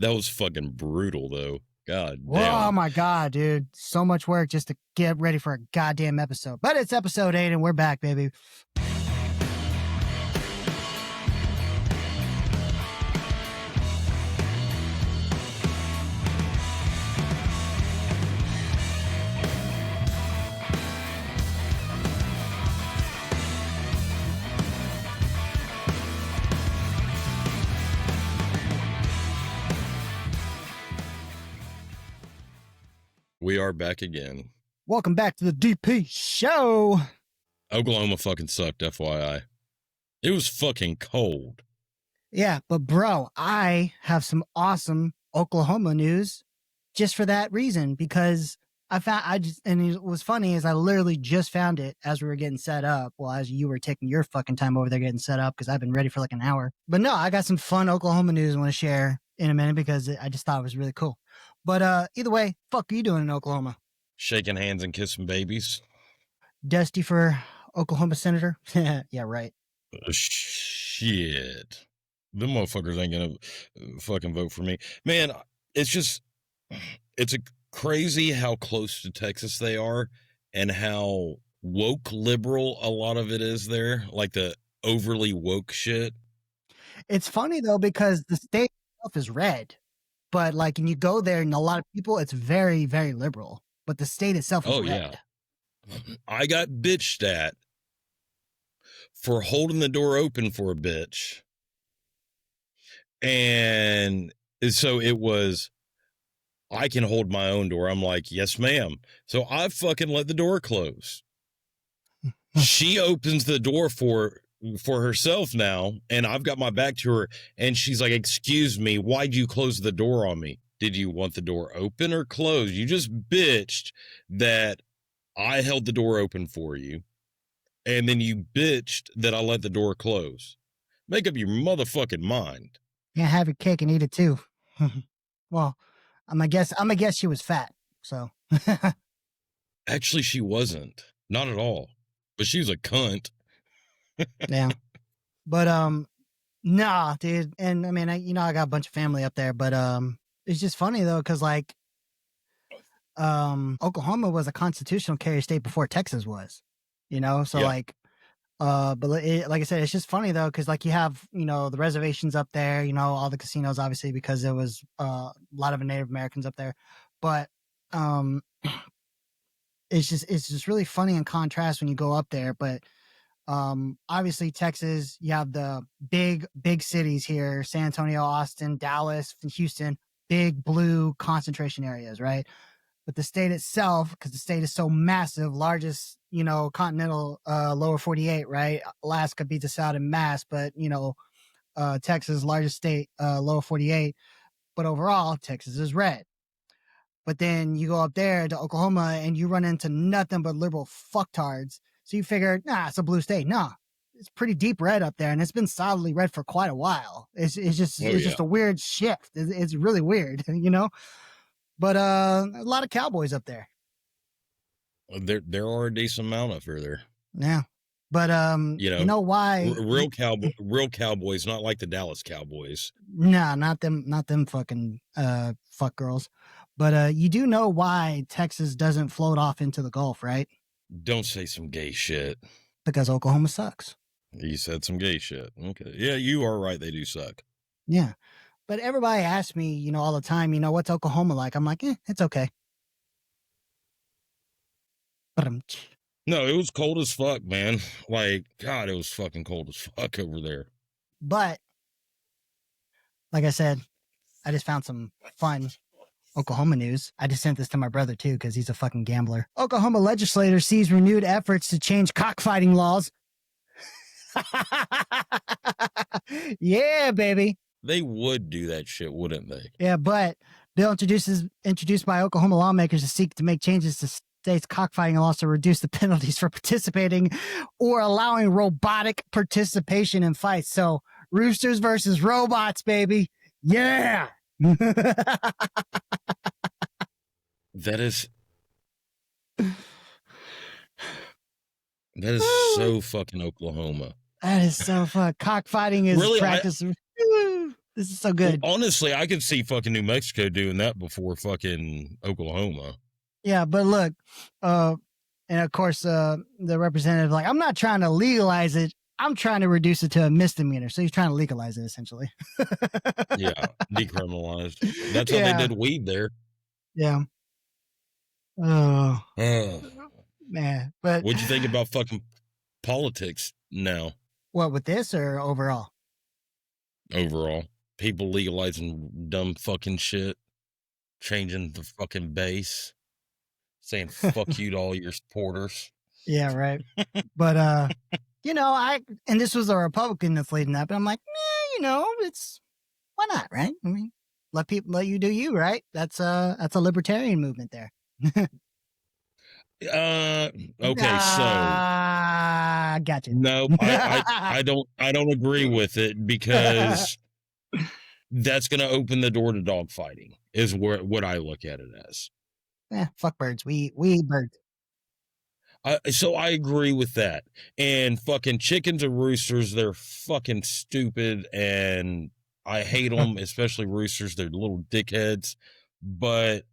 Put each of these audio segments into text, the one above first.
That was fucking brutal, though. God Whoa, damn. oh my God, dude. So much work just to get ready for a goddamn episode. But it's episode 8 and we're back, baby. We are back again. Welcome back to the DP show. Oklahoma fucking sucked, FYI. It was fucking cold. Yeah, but bro, I have some awesome Oklahoma news just for that reason, because and it was funny is I literally just found it as we were getting set up. Well, as you were taking your fucking time over there getting set up, because I've been ready for like an hour. But no, I got some fun Oklahoma news I want to share in a minute because I just thought it was really cool. But either way, fuck are you doing in Oklahoma? Shaking hands and kissing babies. Dusty for Oklahoma senator? Yeah, right. Shit. Them motherfuckers ain't gonna fucking vote for me. Man, it's a crazy how close to Texas they are and how woke liberal a lot of it is there. Like the overly woke shit. It's funny though, because the state itself is red. But like, and you go there and a lot of people, it's very, very liberal. But the state itself is red. Yeah. I got bitched at for holding the door open for a bitch. And so it was, I can hold my own door. I'm like, yes, ma'am. So I fucking let the door close. She opens the door for herself now, and I've got my back to her, and she's like, excuse me, why'd you close the door on me? Did you want the door open or closed? You just bitched that I held the door open for you, and then you bitched that I let the door close. Make up your motherfucking mind. Yeah, have your cake and eat it too. Well, I'm gonna guess she was fat, so. Actually, she wasn't. Not at all. But she was a cunt. Yeah. But nah, dude. And I mean, I got a bunch of family up there, but it's just funny though, because like Oklahoma was a constitutional carrier state before Texas was, so yeah. Like but like I said, it's just funny though, because like you have the reservations up there, all the casinos obviously, because there was a lot of Native Americans up there, but it's just really funny in contrast when you go up there. But obviously Texas, you have the big cities here, San Antonio, Austin, Dallas, Houston, big blue concentration areas, right? But the state itself, because the state is so massive, largest, continental lower 48, right? Alaska beats us out in mass, but Texas, largest state, lower 48. But overall, Texas is red. But then you go up there to Oklahoma and you run into nothing but liberal fucktards. So you figure, it's a blue state. No, it's pretty deep red up there, and it's been solidly red for quite a while. It's just a weird shift. It's really weird, But a lot of cowboys up there. There are a decent amount up there. Yeah, but you know why? Real cowboys, not like the Dallas Cowboys. No, not them fucking fuck girls. But you do know why Texas doesn't float off into the Gulf, right? Don't say some gay shit. Because Oklahoma sucks. You said some gay shit. Okay. Yeah, you are right. They do suck. Yeah. But everybody asks me, all the time, what's Oklahoma like? I'm like, it's okay. No, it was cold as fuck, man. Like, God, it was fucking cold as fuck over there. But, like I said, I just found some fun Oklahoma news. I just sent this to my brother too, because he's a fucking gambler. Oklahoma legislator sees renewed efforts to change cockfighting laws. Yeah, baby. They would do that shit, wouldn't they? Yeah, but bill introduced by Oklahoma lawmakers to seek to make changes to state's cockfighting laws to reduce the penalties for participating or allowing robotic participation in fights. So roosters versus robots, baby. Yeah. That is so fucking Oklahoma. That is so fun. Cockfighting is really, practice. This is so good. Well, honestly, I could see fucking New Mexico doing that before fucking Oklahoma. Yeah, but look, and of course, the representative, like, I'm not trying to legalize it. I'm trying to reduce it to a misdemeanor. So he's trying to legalize it, essentially. Yeah, decriminalized. That's how they did weed there. Yeah. Oh, man. But what'd you think about fucking politics now? What, with this or overall? Overall, people legalizing dumb fucking shit, changing the fucking base, saying fuck you to all your supporters. Yeah, right. But and this was a Republican that's leading that, but I'm like, it's why not, right? I mean, let you do you, right? That's a libertarian movement there. Okay, so gotcha. No, I don't agree with it because that's going to open the door to dog fighting. Is what I look at it as. Fuck birds. We eat birds. So I agree with that. And fucking chickens and roosters, they're fucking stupid, and I hate them, especially roosters. They're little dickheads, but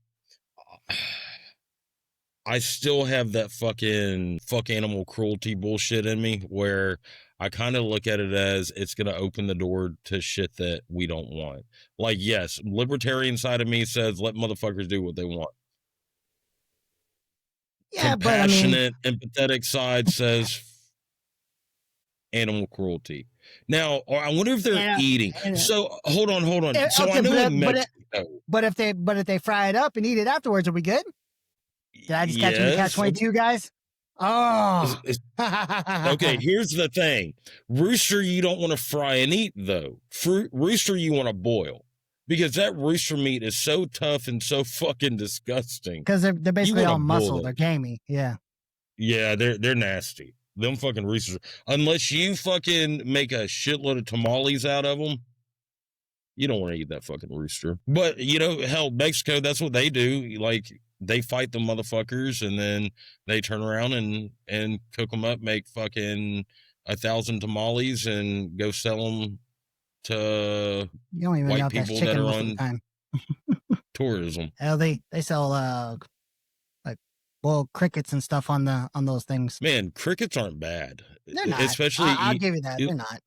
I still have that fucking fuck animal cruelty bullshit in me where I kind of look at it as it's going to open the door to shit that we don't want. Like, yes, libertarian side of me says let motherfuckers do what they want. Yeah, compassionate, empathetic side says animal cruelty. Now, I wonder if they're eating. So hold on. So I know in Mexico, but if they fry it up and eat it afterwards, are we good? Did I just catch you in catch-22, guys? Oh. Okay, here's the thing. Rooster, you don't want to fry and eat, though. Rooster, you want to boil. Because that rooster meat is so tough and so fucking disgusting. Because they're basically all muscle. They're gamey. Yeah. Yeah, they're nasty. Them fucking roosters. Unless you fucking make a shitload of tamales out of them, you don't want to eat that fucking rooster. But, hell, Mexico, that's what they do. Like, they fight the motherfuckers, and then they turn around and cook them up, make fucking 1,000 tamales, and go sell them to white people that are on tourism. Hell, they sell like boiled crickets and stuff on those things. Man, crickets aren't bad. They're not. Especially I'll give you that. They're not.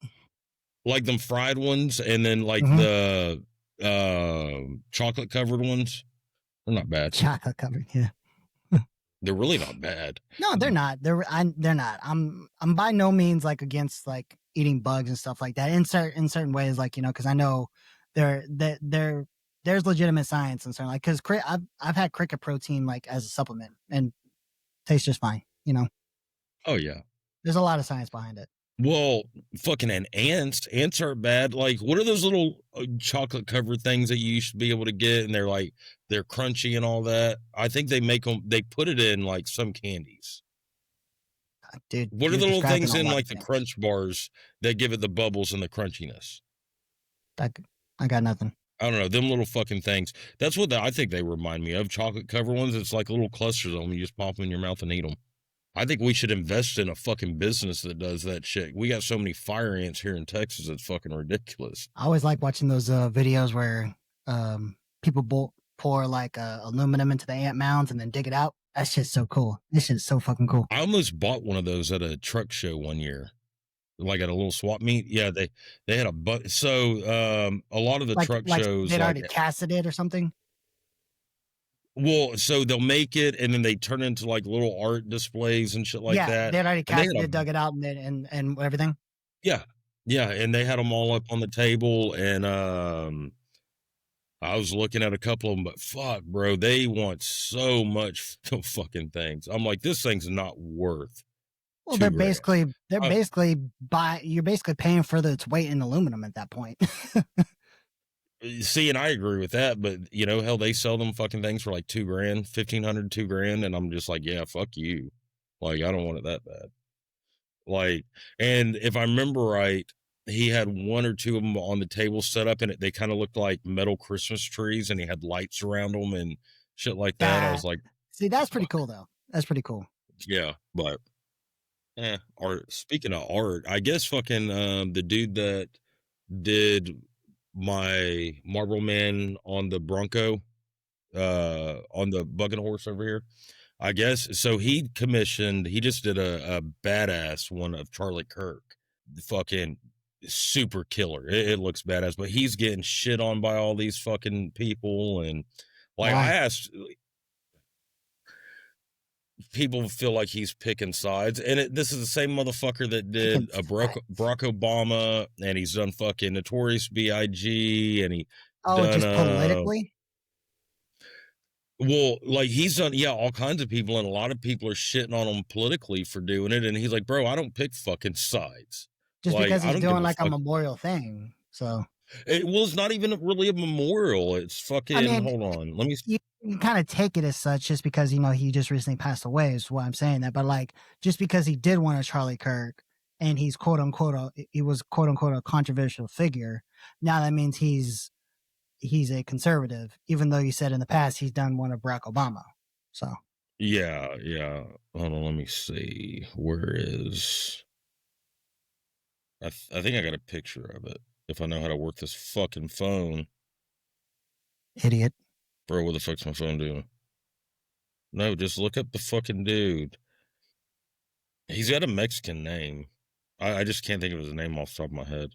Like them fried ones, and then like the chocolate covered ones. They're not bad. Chocolate covered, yeah. They're really not bad. No, they're not. They're not. I'm by no means like against like eating bugs and stuff like that in certain ways, like, because I know there's legitimate science and certain, like, because I've had cricket protein like as a supplement and tastes just fine. Oh yeah. There's a lot of science behind it. Well, fucking ants aren't bad. Like, what are those little chocolate covered things that you used to be able to get? And they're crunchy and all that. I think they put it in like some candies. Dude, what are the little things in like the crunch bars that give it the bubbles and the crunchiness? I got nothing. I don't know. Them little fucking things. That's what I think they remind me of. Chocolate covered ones. It's like little clusters of them. You just pop them in your mouth and eat them. I think we should invest in a fucking business that does that shit. We got so many fire ants here in Texas. It's fucking ridiculous. I always like watching those videos where people pour like aluminum into the ant mounds and then dig it out. That shit's so cool. This shit's so fucking cool. I almost bought one of those at a truck show one year. Like at a little swap meet. Yeah, they had a lot of the truck shows. They'd already casted it or something? Well, so they'll make it and then they turn into like little art displays and shit like that. Yeah, they'd already casted it, dug it out and everything. Yeah. Yeah, and they had them all up on the table, and I was looking at a couple of them, but fuck, bro, they want so much fucking things. I'm like, this thing's not worth. Well, you're basically paying for its weight in aluminum at that point. See, and I agree with that, but hell, they sell them fucking things for like $2,000, $1,500, $2,000, and I'm just like, yeah, fuck you. Like, I don't want it that bad. Like, and if I remember right, he had one or two of them on the table set up, and they kind of looked like metal Christmas trees, and he had lights around them and shit like that. I was like, see, that's pretty cool though. That's pretty cool. Yeah, but art. Speaking of art, I guess fucking the dude that did my Marlboro Man on the Bronco, on the bucking horse over here. I guess so. He just did a badass one of Charlie Kirk, fucking super killer. It looks badass, but he's getting shit on by all these fucking people. And like, I Why? asked, people feel like he's picking sides, and this is the same motherfucker that did Picking a sides. Barack Obama, and he's done fucking Notorious B.I.G. and he Oh, done just politically? well, like he's done, yeah, all kinds of people, and a lot of people are shitting on him politically for doing it. And he's like, bro, I don't pick fucking sides. Just Like, because I he's don't give doing a like a fuck. memorial thing. So, Well, it's not even really a memorial. It's I fucking, mean, hold on. Let me, you kind of take it as such just because, he just recently passed away is why I'm saying that. But like, just because he did one of Charlie Kirk and he's quote unquote, he was quote unquote a controversial figure. Now that means he's a conservative, even though you said in the past he's done one of Barack Obama. So yeah, yeah. Hold on, let me see. Where is, I think I got a picture of it. If I know how to work this fucking phone. idiot. Bro, what the fuck's my phone doing? No, just look up the fucking dude. He's got a Mexican name. I just can't think of his name off the top of my head.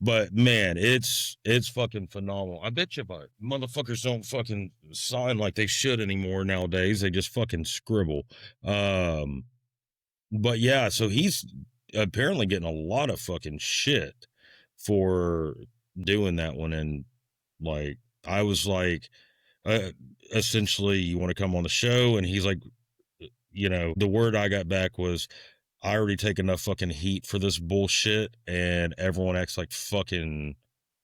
But man, it's fucking phenomenal. I bet you but motherfuckers don't fucking sign like they should anymore nowadays. They just fucking scribble. Um, but yeah, so he's apparently getting a lot of fucking shit for doing that one. And like, I was like, uh, essentially, you want to come on the show? And he's like, the word I got back was, I already take enough fucking heat for this bullshit, and everyone acts like fucking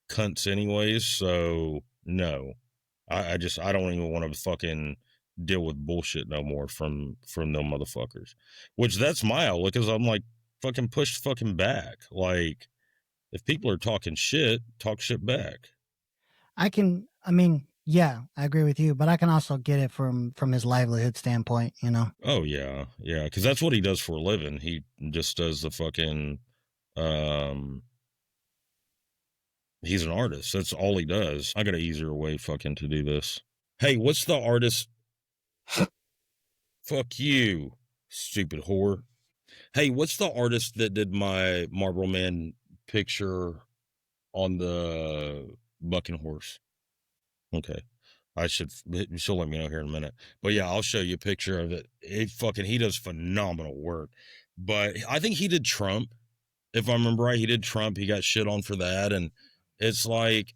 cunts anyways. So no, I don't even want to fucking deal with bullshit no more from them motherfuckers. Which that's my outlook, is I'm like, fucking push fucking back. Like, if people are talking shit, talk shit back. I mean, yeah, I agree with you, but I can also get it from his livelihood standpoint, Oh yeah, yeah, because that's what he does for a living. He just does the fucking um he's an artist. That's all he does. I got an easier way fucking to do this. Hey, what's the artist? Fuck you, stupid whore. Hey, what's the artist that did my Marlboro Man picture on the bucking horse? Okay. She'll let me know here in a minute. But yeah, I'll show you a picture of it. He does phenomenal work. But I think he did Trump. If I remember right, he did Trump. He got shit on for that. And it's like,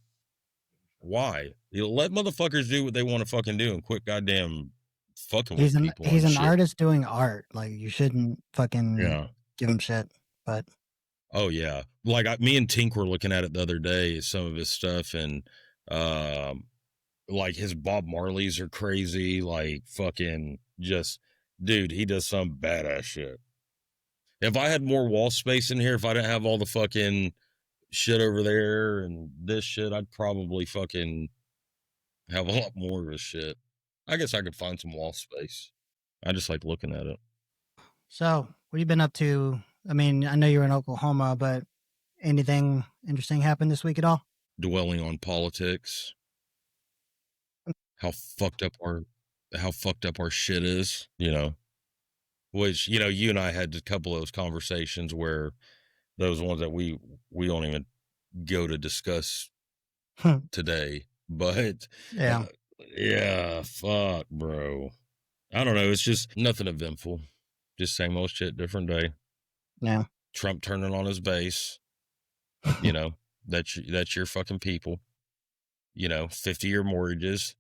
why? You let motherfuckers do what they want to fucking do and quit goddamn fucking with people he's and an shit. artist doing art. Like you shouldn't fucking Yeah. give him shit. But Oh yeah. Like me and Tink were looking at it the other day, some of his stuff, and um like his Bob Marley's are crazy. Like fucking just, dude, he does some badass shit. If I had more wall space in here, if I didn't have all the fucking shit over there and this shit, I'd probably fucking have a lot more of his shit. I guess I could find some wall space. I just like looking at it. so what have you been up to? I mean, I know you're in Oklahoma, but anything interesting happened this week at all? Dwelling on politics, how fucked up our shit is, which, you and I had a couple of those conversations where those ones that we don't even go to discuss today. But Yeah. yeah, fuck, bro. I don't know. It's just nothing eventful. Just same old shit, different day. Yeah. Trump turning on his base. That's your fucking people. 50-year mortgages,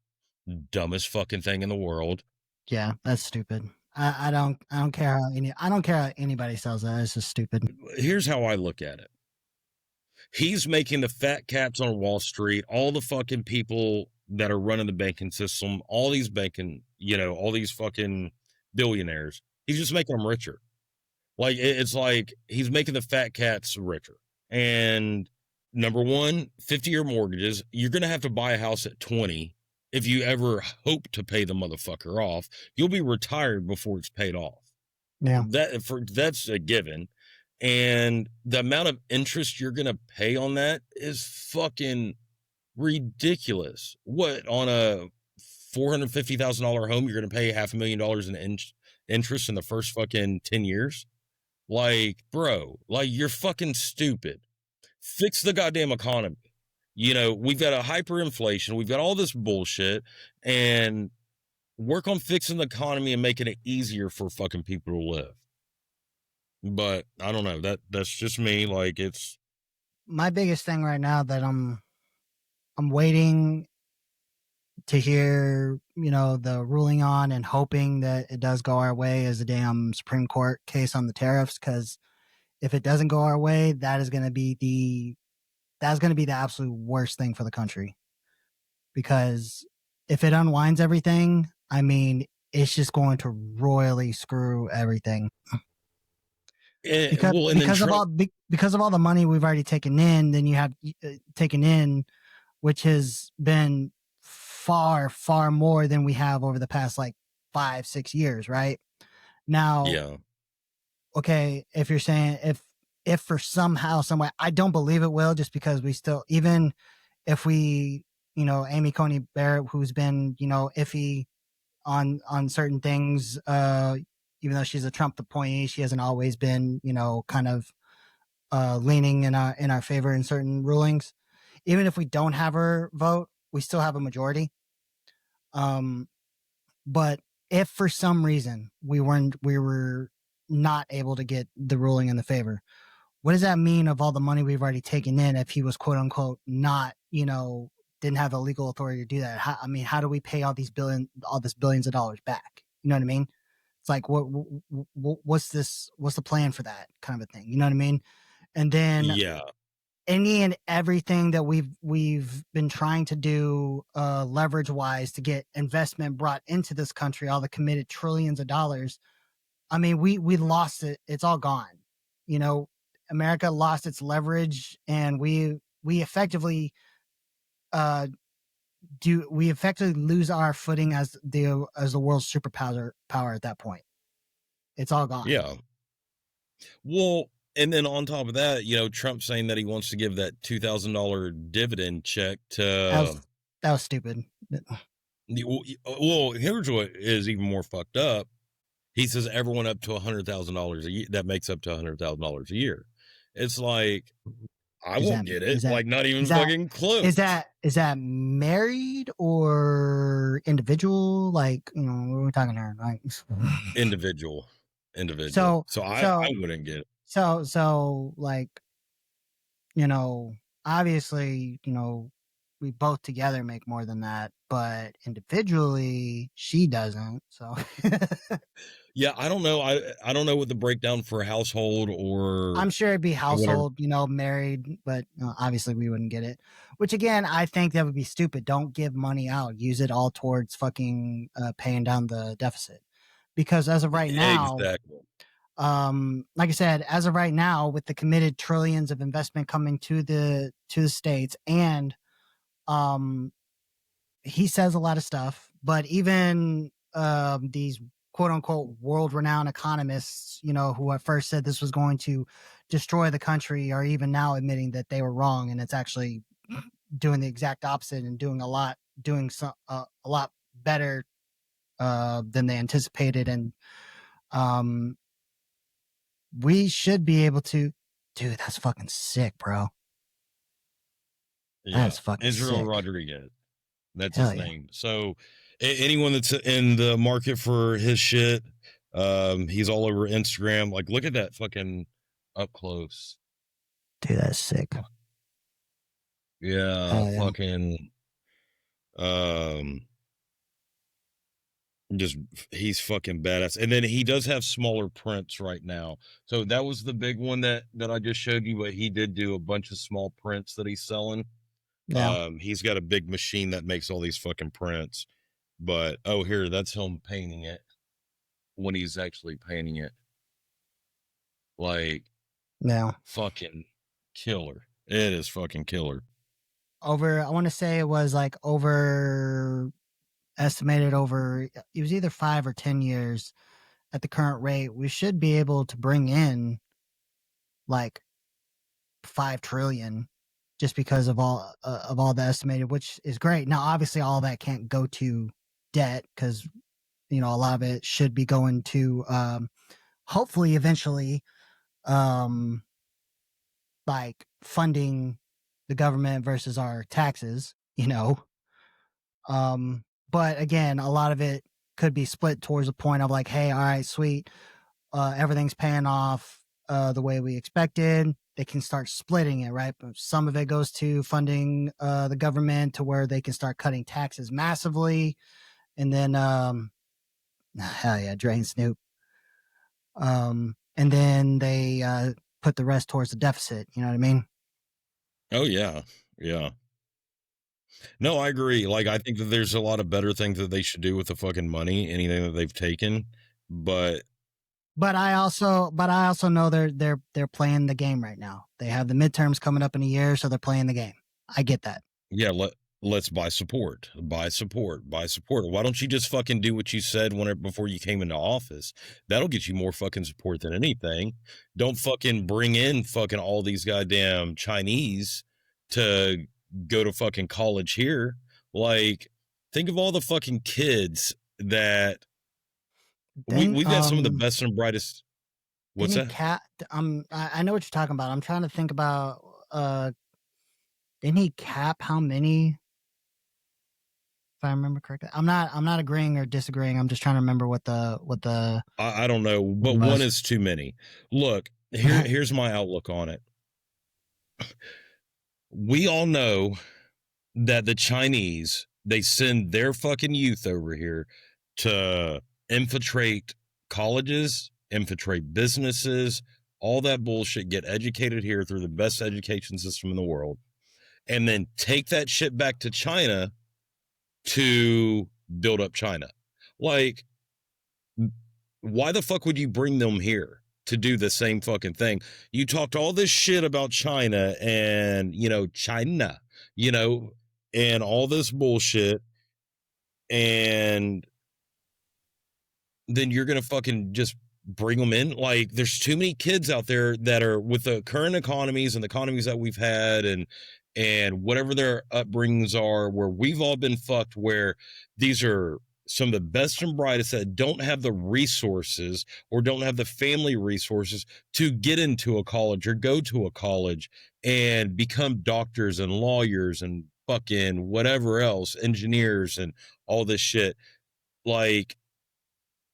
dumbest fucking thing in the world. Yeah, that's stupid. I don't care I don't care how anybody says that. It's just stupid. Here's how I look at it. He's making the fat cats on Wall Street, all the fucking people that are running the banking system, all these all these fucking billionaires. He's just making them richer. Like, it's like he's making the fat cats richer. And number one, 50-year mortgages. You're going to have to buy a house at 20 if you ever hope to pay the motherfucker off. You'll be retired before it's paid off. Yeah. That's a given. And the amount of interest you're going to pay on that is fucking ridiculous. What, on a $450,000 home, you're going to pay $500,000 in interest in the first fucking 10 years? Like, bro, like, you're fucking stupid. Fix the goddamn economy. You know, we've got a hyperinflation. We've got all this bullshit, and work on fixing the economy and making it easier for fucking people to live. But I don't know. That's just me. Like, it's My biggest thing right now that I'm waiting to hear, the ruling on, and hoping that it does go our way, is a damn Supreme Court case on the tariffs. Because if it doesn't go our way, that's going to be the absolute worst thing for the country. Because if it unwinds everything, I mean, it's just going to royally screw everything. Because of all the money we've already taken in, then you have taken in, which has been far, far more than we have over the past like 5-6 years, right? Now, yeah. Okay, if you're saying if for somehow, some way, I don't believe it will, just because we still, even if we, Amy Coney Barrett, who's been, iffy on certain things, even though she's a Trump appointee, she hasn't always been, kind of leaning in our favor in certain rulings. Even if we don't have her vote, we still have a majority. But if for some reason we were not able to get the ruling in the favor, what does that mean of all the money we've already taken in if he was quote unquote not, didn't have the legal authority to do that? How do we pay all this billions of dollars back? You know what I mean? It's like, what's the plan for that kind of a thing? You know what I mean? And then Yeah. any and everything that we've been trying to do leverage wise to get investment brought into this country, all the committed trillions of dollars. I mean, we lost it. It's all gone. America lost its leverage, and we effectively lose our footing as the world's superpower at that point. It's all gone. Yeah. Well, and then on top of that, Trump saying that he wants to give that $2,000 dividend check to. That was stupid. Well, here's what is even more fucked up. He says everyone up to $100,000 a year, that makes up to $100,000 a year. It's like, I won't get it. Like, not even fucking close. Is that married or individual? Like, what are we talking here? Like, individual. So I wouldn't get it. So like, obviously, we both together make more than that, but individually she doesn't. So yeah, I don't know. I don't know what the breakdown for household, or I'm sure it'd be household, married, but obviously we wouldn't get it. Which again, I think that would be stupid. Don't give money out. Use it all towards fucking paying down the deficit. Because as of right now, exactly. Like I said, as of right now, with the committed trillions of investment coming to the states, and he says a lot of stuff, but even these quote unquote world renowned economists, who at first said this was going to destroy the country, are even now admitting that they were wrong, and it's actually doing the exact opposite and doing a lot better than they anticipated. And we should be able to. Dude, that's fucking sick, bro. Yeah. That's fucking Israel sick. Rodriguez. That's his name. So anyone that's in the market for his shit, he's all over Instagram. Like, look at that fucking up close. Dude, that's sick. Yeah, fucking just he's fucking badass. And then he does have smaller prints right now. So that was the big one that I just showed you, but he did do a bunch of small prints that he's selling. Yeah. He's got a big machine that makes all these fucking prints. But here, that's him painting it when he's actually painting it. Like, yeah, fucking killer. It is fucking killer. I want to say it was like estimated over, it was either 5 or 10 years at the current rate. We should be able to bring in like 5 trillion just because of all the estimated, which is great. Now, obviously, all that can't go to debt because a lot of it should be going to hopefully eventually like funding the government versus our taxes. But again, a lot of it could be split towards the point of like, hey, all right, sweet, everything's paying off the way we expected. They can start splitting it, right? But some of it goes to funding the government to where they can start cutting taxes massively, and then hell yeah, drain Snoop. And then they put the rest towards the deficit. You know what I mean? Oh yeah. Yeah. No, I agree. Like, I think that there's a lot of better things that they should do with the fucking money, anything that they've taken. But I also know they're playing the game right now. They have the midterms coming up in a year, so they're playing the game. I get that. yeah, let's buy support. Why don't you just fucking do what you said before you came into office? That'll get you more fucking support than anything. Don't fucking bring in fucking all these goddamn Chinese to go to fucking college here. Like, think of all the fucking kids that we've got some of the best and brightest. What's that? I know what you're talking about. I'm trying to think about didn't he cap how many? If I remember correctly. I'm not agreeing or disagreeing. I'm just trying to remember what the I don't know, but one is too many. Look, here's my outlook on it. We all know that the Chinese, they send their fucking youth over here to infiltrate colleges, infiltrate businesses, all that bullshit, get educated here through the best education system in the world, and then take that shit back to China to build up China. Like, why the fuck would you bring them here to do the same fucking thing? You talked all this shit about China and, China, and all this bullshit, and then you're going to fucking just bring them in. Like, there's too many kids out there that are with the current economies and the economies that we've had and whatever their upbringings are, where we've all been fucked, where these are some of the best and brightest that don't have the resources or don't have the family resources to get into a college or go to a college and become doctors and lawyers and fucking whatever else, engineers and all this shit. Like,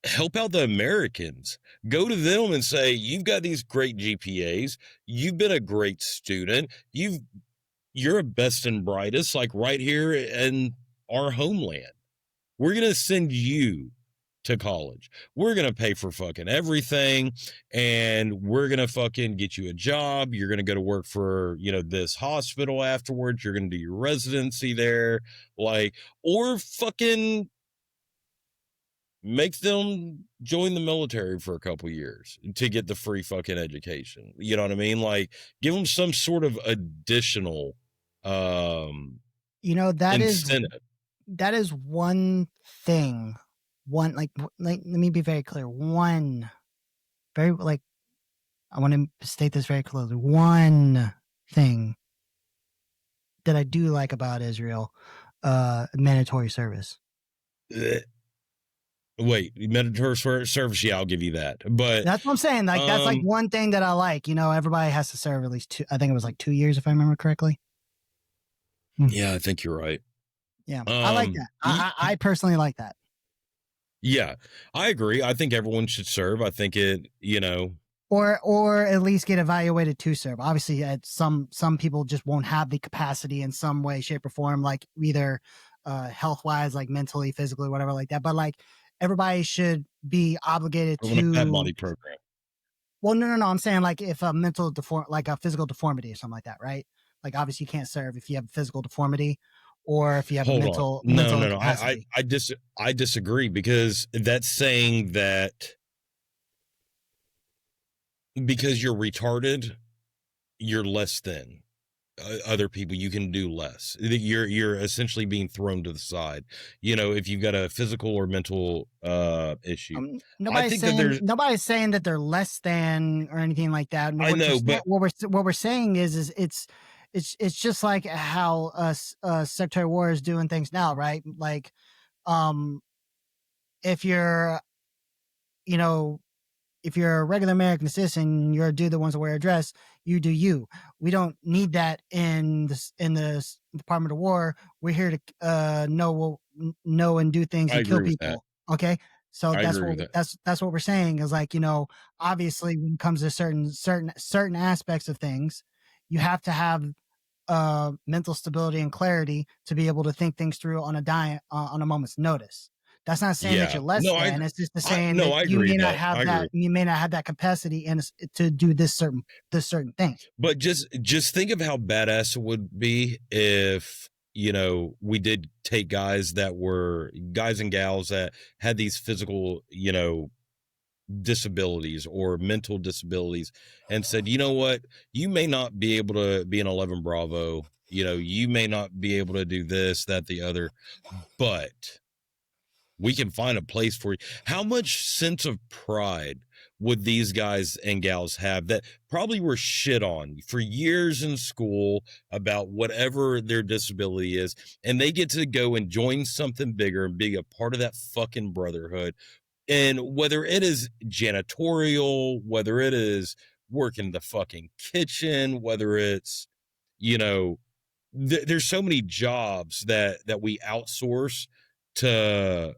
help out the Americans. Go to them and say, you've got these great GPAs. You've been a great student. You're a best and brightest, like right here in our homeland. We're going to send you to college. We're going to pay for fucking everything. And we're going to fucking get you a job. You're going to go to work for, this hospital afterwards. You're going to do your residency there. Or fucking make them join the military for a couple years to get the free fucking education. You know what I mean? Like, give them some sort of additional incentive. That is one thing. Let me be very clear. I want to state this very clearly. One thing that I do like about Israel, mandatory service. Wait, mandatory service? Yeah, I'll give you that. But that's what I'm saying. Like, that's like one thing that I like. Everybody has to serve at least 2. I think it was like 2 years, if I remember correctly. Yeah, I think you're right. Yeah, I like that. I personally like that. Yeah, I agree. I think everyone should serve. I think it, or at least get evaluated to serve. Obviously, some people just won't have the capacity in some way, shape, or form, like either health wise, like mentally, physically, whatever, like that. But like, everybody should be obligated to a body program. Well, no. I'm saying like if a like a physical deformity or something like that, right? Like, obviously you can't serve if you have a physical deformity or if you have a mental incapacity. I disagree, because that's saying that because you're retarded, you're less than. other people, you can do less. You're essentially being thrown to the side. You know, if you've got a physical or mental issue. I think that there's nobody's saying that they're less than or anything like that. I know, but what we're saying is it's just like how Secretary of War is doing things now, right? Like, if you're, you know, if you're a regular American citizen, you're a dude that wants to wear a dress, you do you. We don't need that in the Department of War. We're here to know and do things and kill people. Okay, so that's what we're saying is, like, you know, obviously when it comes to certain aspects of things, you have to have mental stability and clarity to be able to think things through on a moment's notice. That's not saying that you're less than. It's just saying that you may not have that. You may not have that capacity and to do this certain thing. But just think of how badass it would be if, you know, we did take guys and gals that had these physical, you know, disabilities or mental disabilities, and said, you know what, you may not be able to be an 11 Bravo. You know, you may not be able to do this, that, the other, but we can find a place for you. How much sense of pride would these guys and gals have that probably were shit on for years in school about whatever their disability is, and they get to go and join something bigger and be a part of that fucking brotherhood? And whether it is janitorial, whether it is working the fucking kitchen, whether it's, you know, there's so many jobs that we outsource to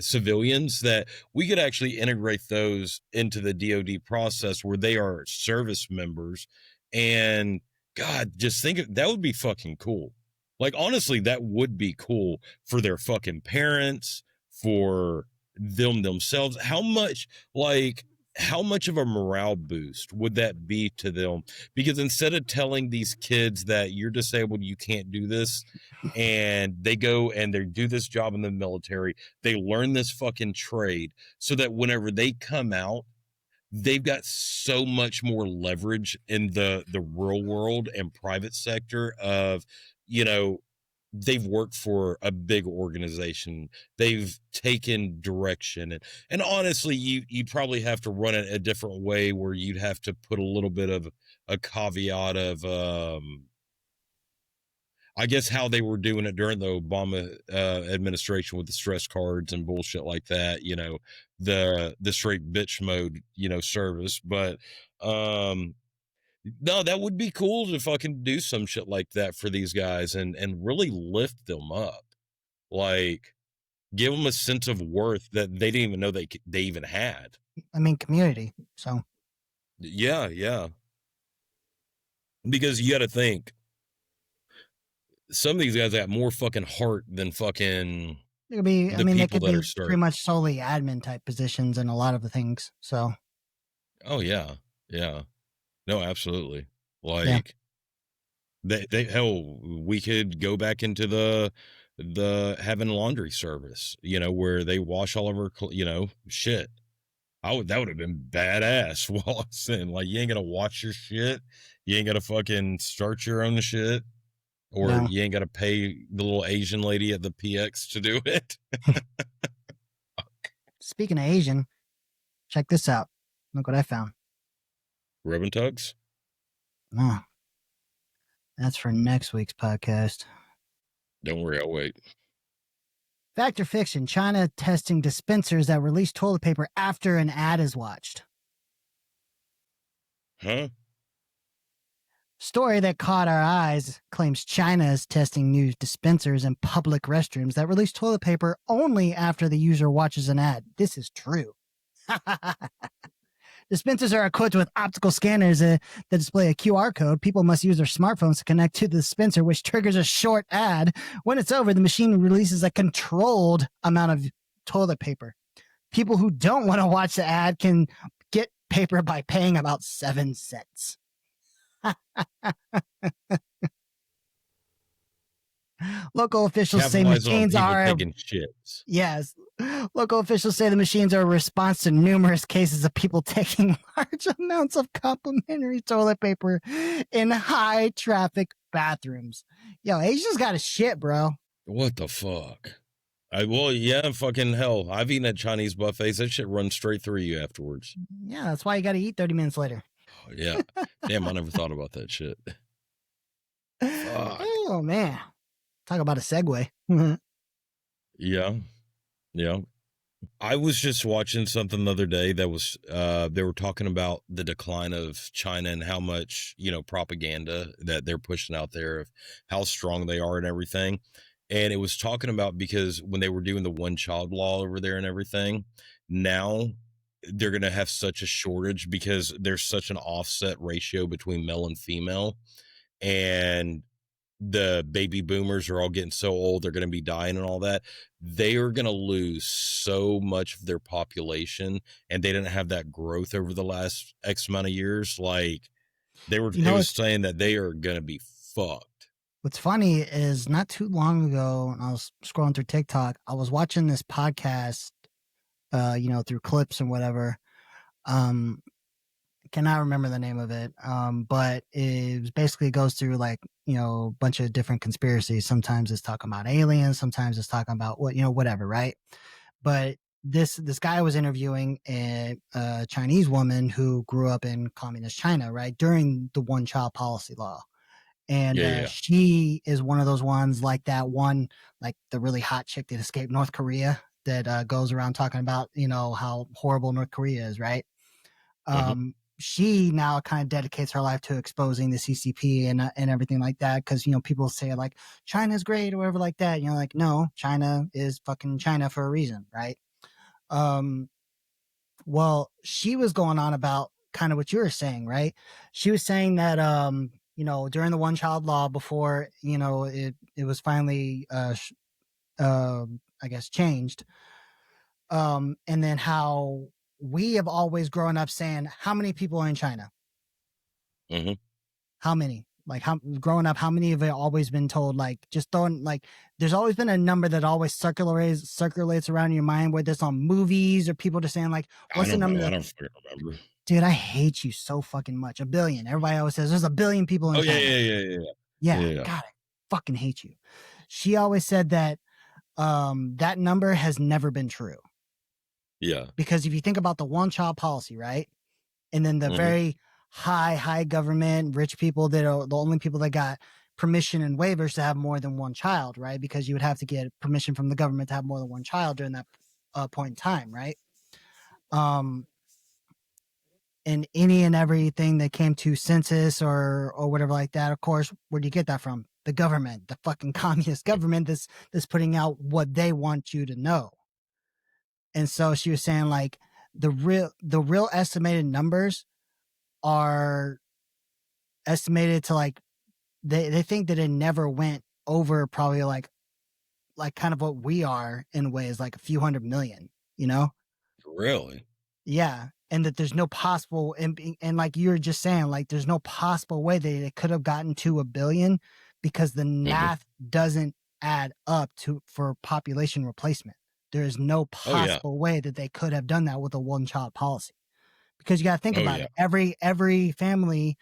civilians that we could actually integrate those into the DoD process where they are service members. And God, just think that would be fucking cool. Like, honestly, that would be cool for their fucking parents, for them themselves. How much of a morale boost would that be to them? Because instead of telling these kids that you're disabled, you can't do this, and they go and they do this job in the military, they learn this fucking trade so that whenever they come out, they've got so much more leverage in the real world and private sector of, you know, they've worked for a big organization, they've taken direction, and honestly, you probably have to run it a different way where you'd have to put a little bit of a caveat of I guess how they were doing it during the Obama administration with the stress cards and bullshit like that, you know, the straight bitch mode, you know, service. But no, that would be cool to fucking do some shit like that for these guys and really lift them up. Like, give them a sense of worth that they didn't even know they even had. I mean, community. So. Yeah. Because you got to think, some of these guys got more fucking heart than fucking. They could be pretty much solely admin type positions in a lot of the things. So. Oh yeah. No, absolutely. Like, they hell, we could go back into the having laundry service, you know, where they wash all of our, you know, shit. That would have been badass. While I was saying, like, you ain't gonna wash your shit, you ain't gotta fucking start your own shit, or you ain't gotta pay the little Asian lady at the PX to do it. Speaking of Asian, check this out. Look what I found. Rub and tugs? No. That's for next week's podcast. Don't worry, I'll wait. Fact or fiction? China testing dispensers that release toilet paper after an ad is watched. Huh? Story that caught our eyes claims China is testing new dispensers in public restrooms that release toilet paper only after the user watches an ad. This is true. Dispensers are equipped with optical scanners that display a QR code. People must use their smartphones to connect to the dispenser, which triggers a short ad. When it's over, the machine releases a controlled amount of toilet paper. People who don't want to watch the ad can get paper by paying about 7 cents. Local officials say machines are taking shits. Yes. Local officials say the machines are a response to numerous cases of people taking large amounts of complimentary toilet paper in high traffic bathrooms. Yo, Asia's got a shit, bro. What the fuck? Well, yeah, fucking hell. I've eaten at Chinese buffets. That shit runs straight through you afterwards. Yeah, that's why you got to eat 30 minutes later. Oh, yeah. Damn, I never thought about that shit. Fuck. Oh, man. Talk about a segue. Yeah. Yeah. I was just watching something the other day that was, they were talking about the decline of China and how much, propaganda that they're pushing out there of how strong they are and everything. And it was talking about because when they were doing the one child law over there and everything, now they're going to have such a shortage because there's such an offset ratio between male and female. And the baby boomers are all getting so old, they're going to be dying and all that. They are going to lose so much of their population, and they didn't have that growth over the last X amount of years. Like it was saying that they are going to be fucked. What's funny is not too long ago, when I was scrolling through TikTok, I was watching this podcast, through clips and whatever. Cannot remember the name of it. But it basically goes through like, a bunch of different conspiracies. Sometimes it's talking about aliens, sometimes it's talking about whatever, right? But this guy was interviewing a Chinese woman who grew up in communist China, right, during the one child policy law. And she is one of those ones like that one, like the really hot chick that escaped North Korea that goes around talking about, how horrible North Korea is, right? She now kind of dedicates her life to exposing the CCP and everything like that. Cause, people say like China's great or whatever like that. Like, no, China is fucking China for a reason. Right. Well, she was going on about kind of what you were saying, right? She was saying that, during the one child law before, it was finally, I guess changed. And then how we have always grown up saying, how many people are in China? How many? Like growing up, how many have always been told, like, just throwing, like, there's always been a number that always circulates around your mind, whether it's on movies or people just saying like, what's the number? I don't fucking remember. Dude, I hate you so fucking much. 1 billion. Everybody always says there's 1 billion people in China. Yeah. God, I fucking hate you. She always said that that number has never been true. Yeah. Because if you think about the one child policy, right? And then the very high government, rich people that are the only people that got permission and waivers to have more than one child, right? Because you would have to get permission from the government to have more than one child during that point in time, right? And any and everything that came to census or whatever like that, of course, where do you get that from? The government, the fucking communist government that's putting out what they want you to know. And so she was saying like the real estimated numbers are estimated to like, they think that it never went over probably like kind of what we are in ways, like a few 100 million, Really? Yeah. And that there's no possible, and like you were just saying, like there's no possible way that it could have gotten to 1 billion because the math doesn't add up for population replacement. There is no possible way that they could have done that with a one child policy, because you got to think about it. Every family,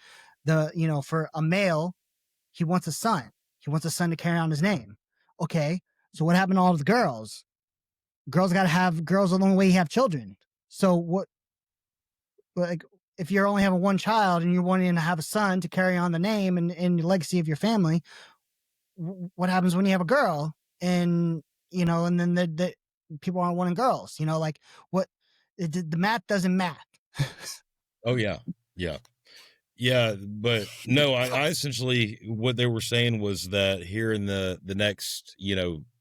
for a male, he wants a son. He wants a son to carry on his name. Okay. So what happened to all of the girls? Girls are the only way you have children. So what, like, if you're only having one child and you're wanting to have a son to carry on the name and the legacy of your family, what happens when you have a girl and, and then the people aren't wanting girls, like what the math doesn't math. Yeah. But no, I essentially, what they were saying was that here in the next,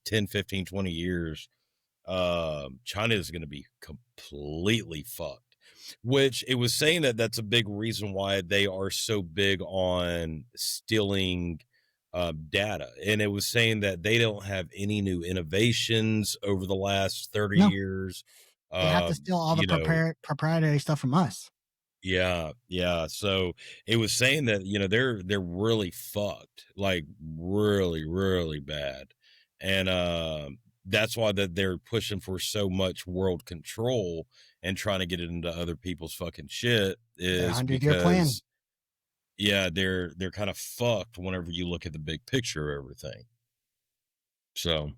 10, 15, 20 years, China is going to be completely fucked, which it was saying that that's a big reason why they are so big on stealing data. And it was saying that they don't have any new innovations over the last 30 years. They have to steal all the proprietary stuff from us. Yeah. So it was saying that, they're really fucked, like really, really bad. And that's why that they're pushing for so much world control and trying to get it into other people's fucking shit is because yeah, they're kind of fucked whenever you look at the big picture of everything. So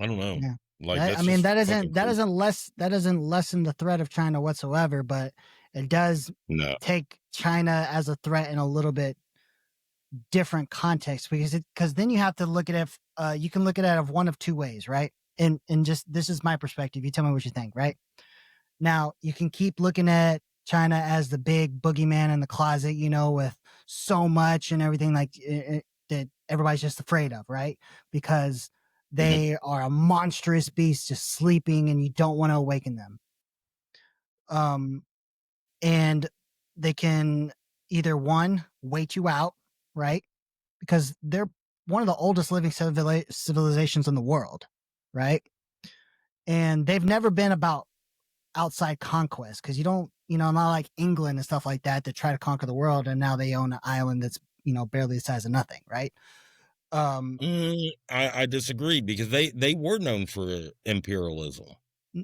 I don't know. Yeah. Like That, I that's mean, just that fucking isn't that crazy. isn't less that doesn't lessen the threat of China whatsoever, but it does No. take China as a threat in a little bit different context, because then you have to look at it. You can look at it of one of two ways, right? And just this is my perspective. You tell me what you think, right? Now you can keep looking at China as the big boogeyman in the closet, with so much and everything that everybody's just afraid of, right? Because Mhm. they are a monstrous beast just sleeping and you don't want to awaken them. Um, and they can either one, wait you out, right? Because they're one of the oldest living civilizations in the world, right? And they've never been about outside conquest, because you don't, not like England and stuff like that try to conquer the world and now they own an island that's, barely the size of nothing, right? Um, I disagree because they were known for imperialism.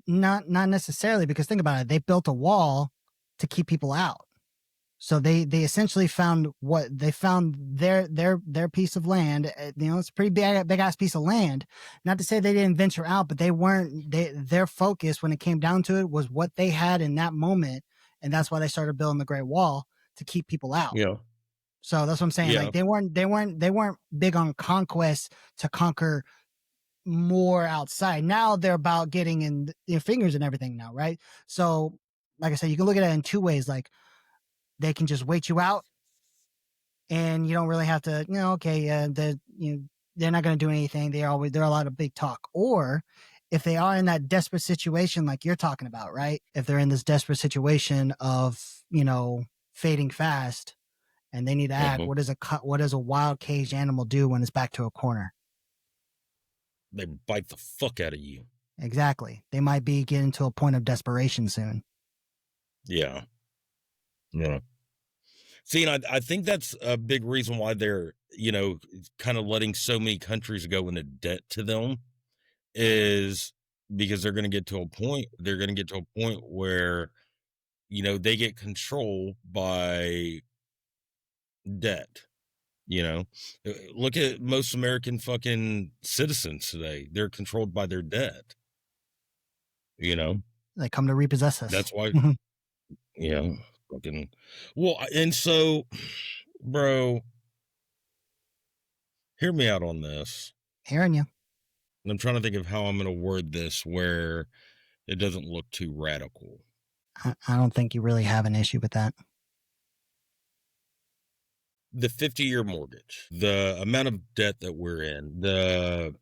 not necessarily, because think about it, they built a wall to keep people out. So they essentially found their piece of land. It's a pretty big ass piece of land. Not to say they didn't venture out, but their focus when it came down to it was what they had in that moment, and that's why they started building the Great Wall to keep people out. Yeah. So that's what I'm saying. Yeah. Like they weren't big on conquest to conquer more outside. Now they're about getting in their fingers and everything now, right? So like I said, you can look at it in two ways. Like they can just wait you out and you don't really have to, okay, they're not going to do anything. They're a lot of big talk. Or if they are in that desperate situation, like you're talking about, right? If they're in this desperate situation of, fading fast and they need to act, Mhm. what does a wild caged animal do when it's back to a corner? They bite the fuck out of you. Exactly. They might be getting to a point of desperation soon. Yeah. Yeah. See, and I think that's a big reason why they're, kind of letting so many countries go into debt to them is because they're going to get to a point where, they get control by debt, you know? Look at most American fucking citizens today. They're controlled by their debt, you know? They come to repossess us. That's why, yeah, fucking, well, and so, bro, hear me out on this. Hearing you. I'm trying to think of how I'm going to word this where it doesn't look too radical. I don't think you really have an issue with that. The 50-year mortgage, the amount of debt that we're in, the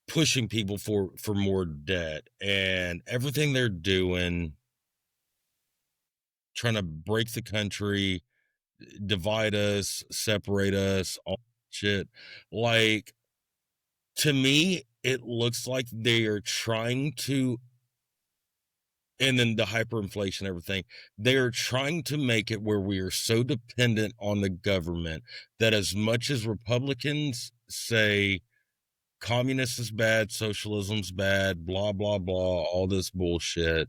pushing people for more debt and everything they're doing, trying to break the country, divide us, separate us, all shit. Like, to me, it looks like they are trying to, and then the hyperinflation, everything, they are trying to make it where we are so dependent on the government that as much as Republicans say communist is bad, socialism's bad, blah, blah, blah, all this bullshit,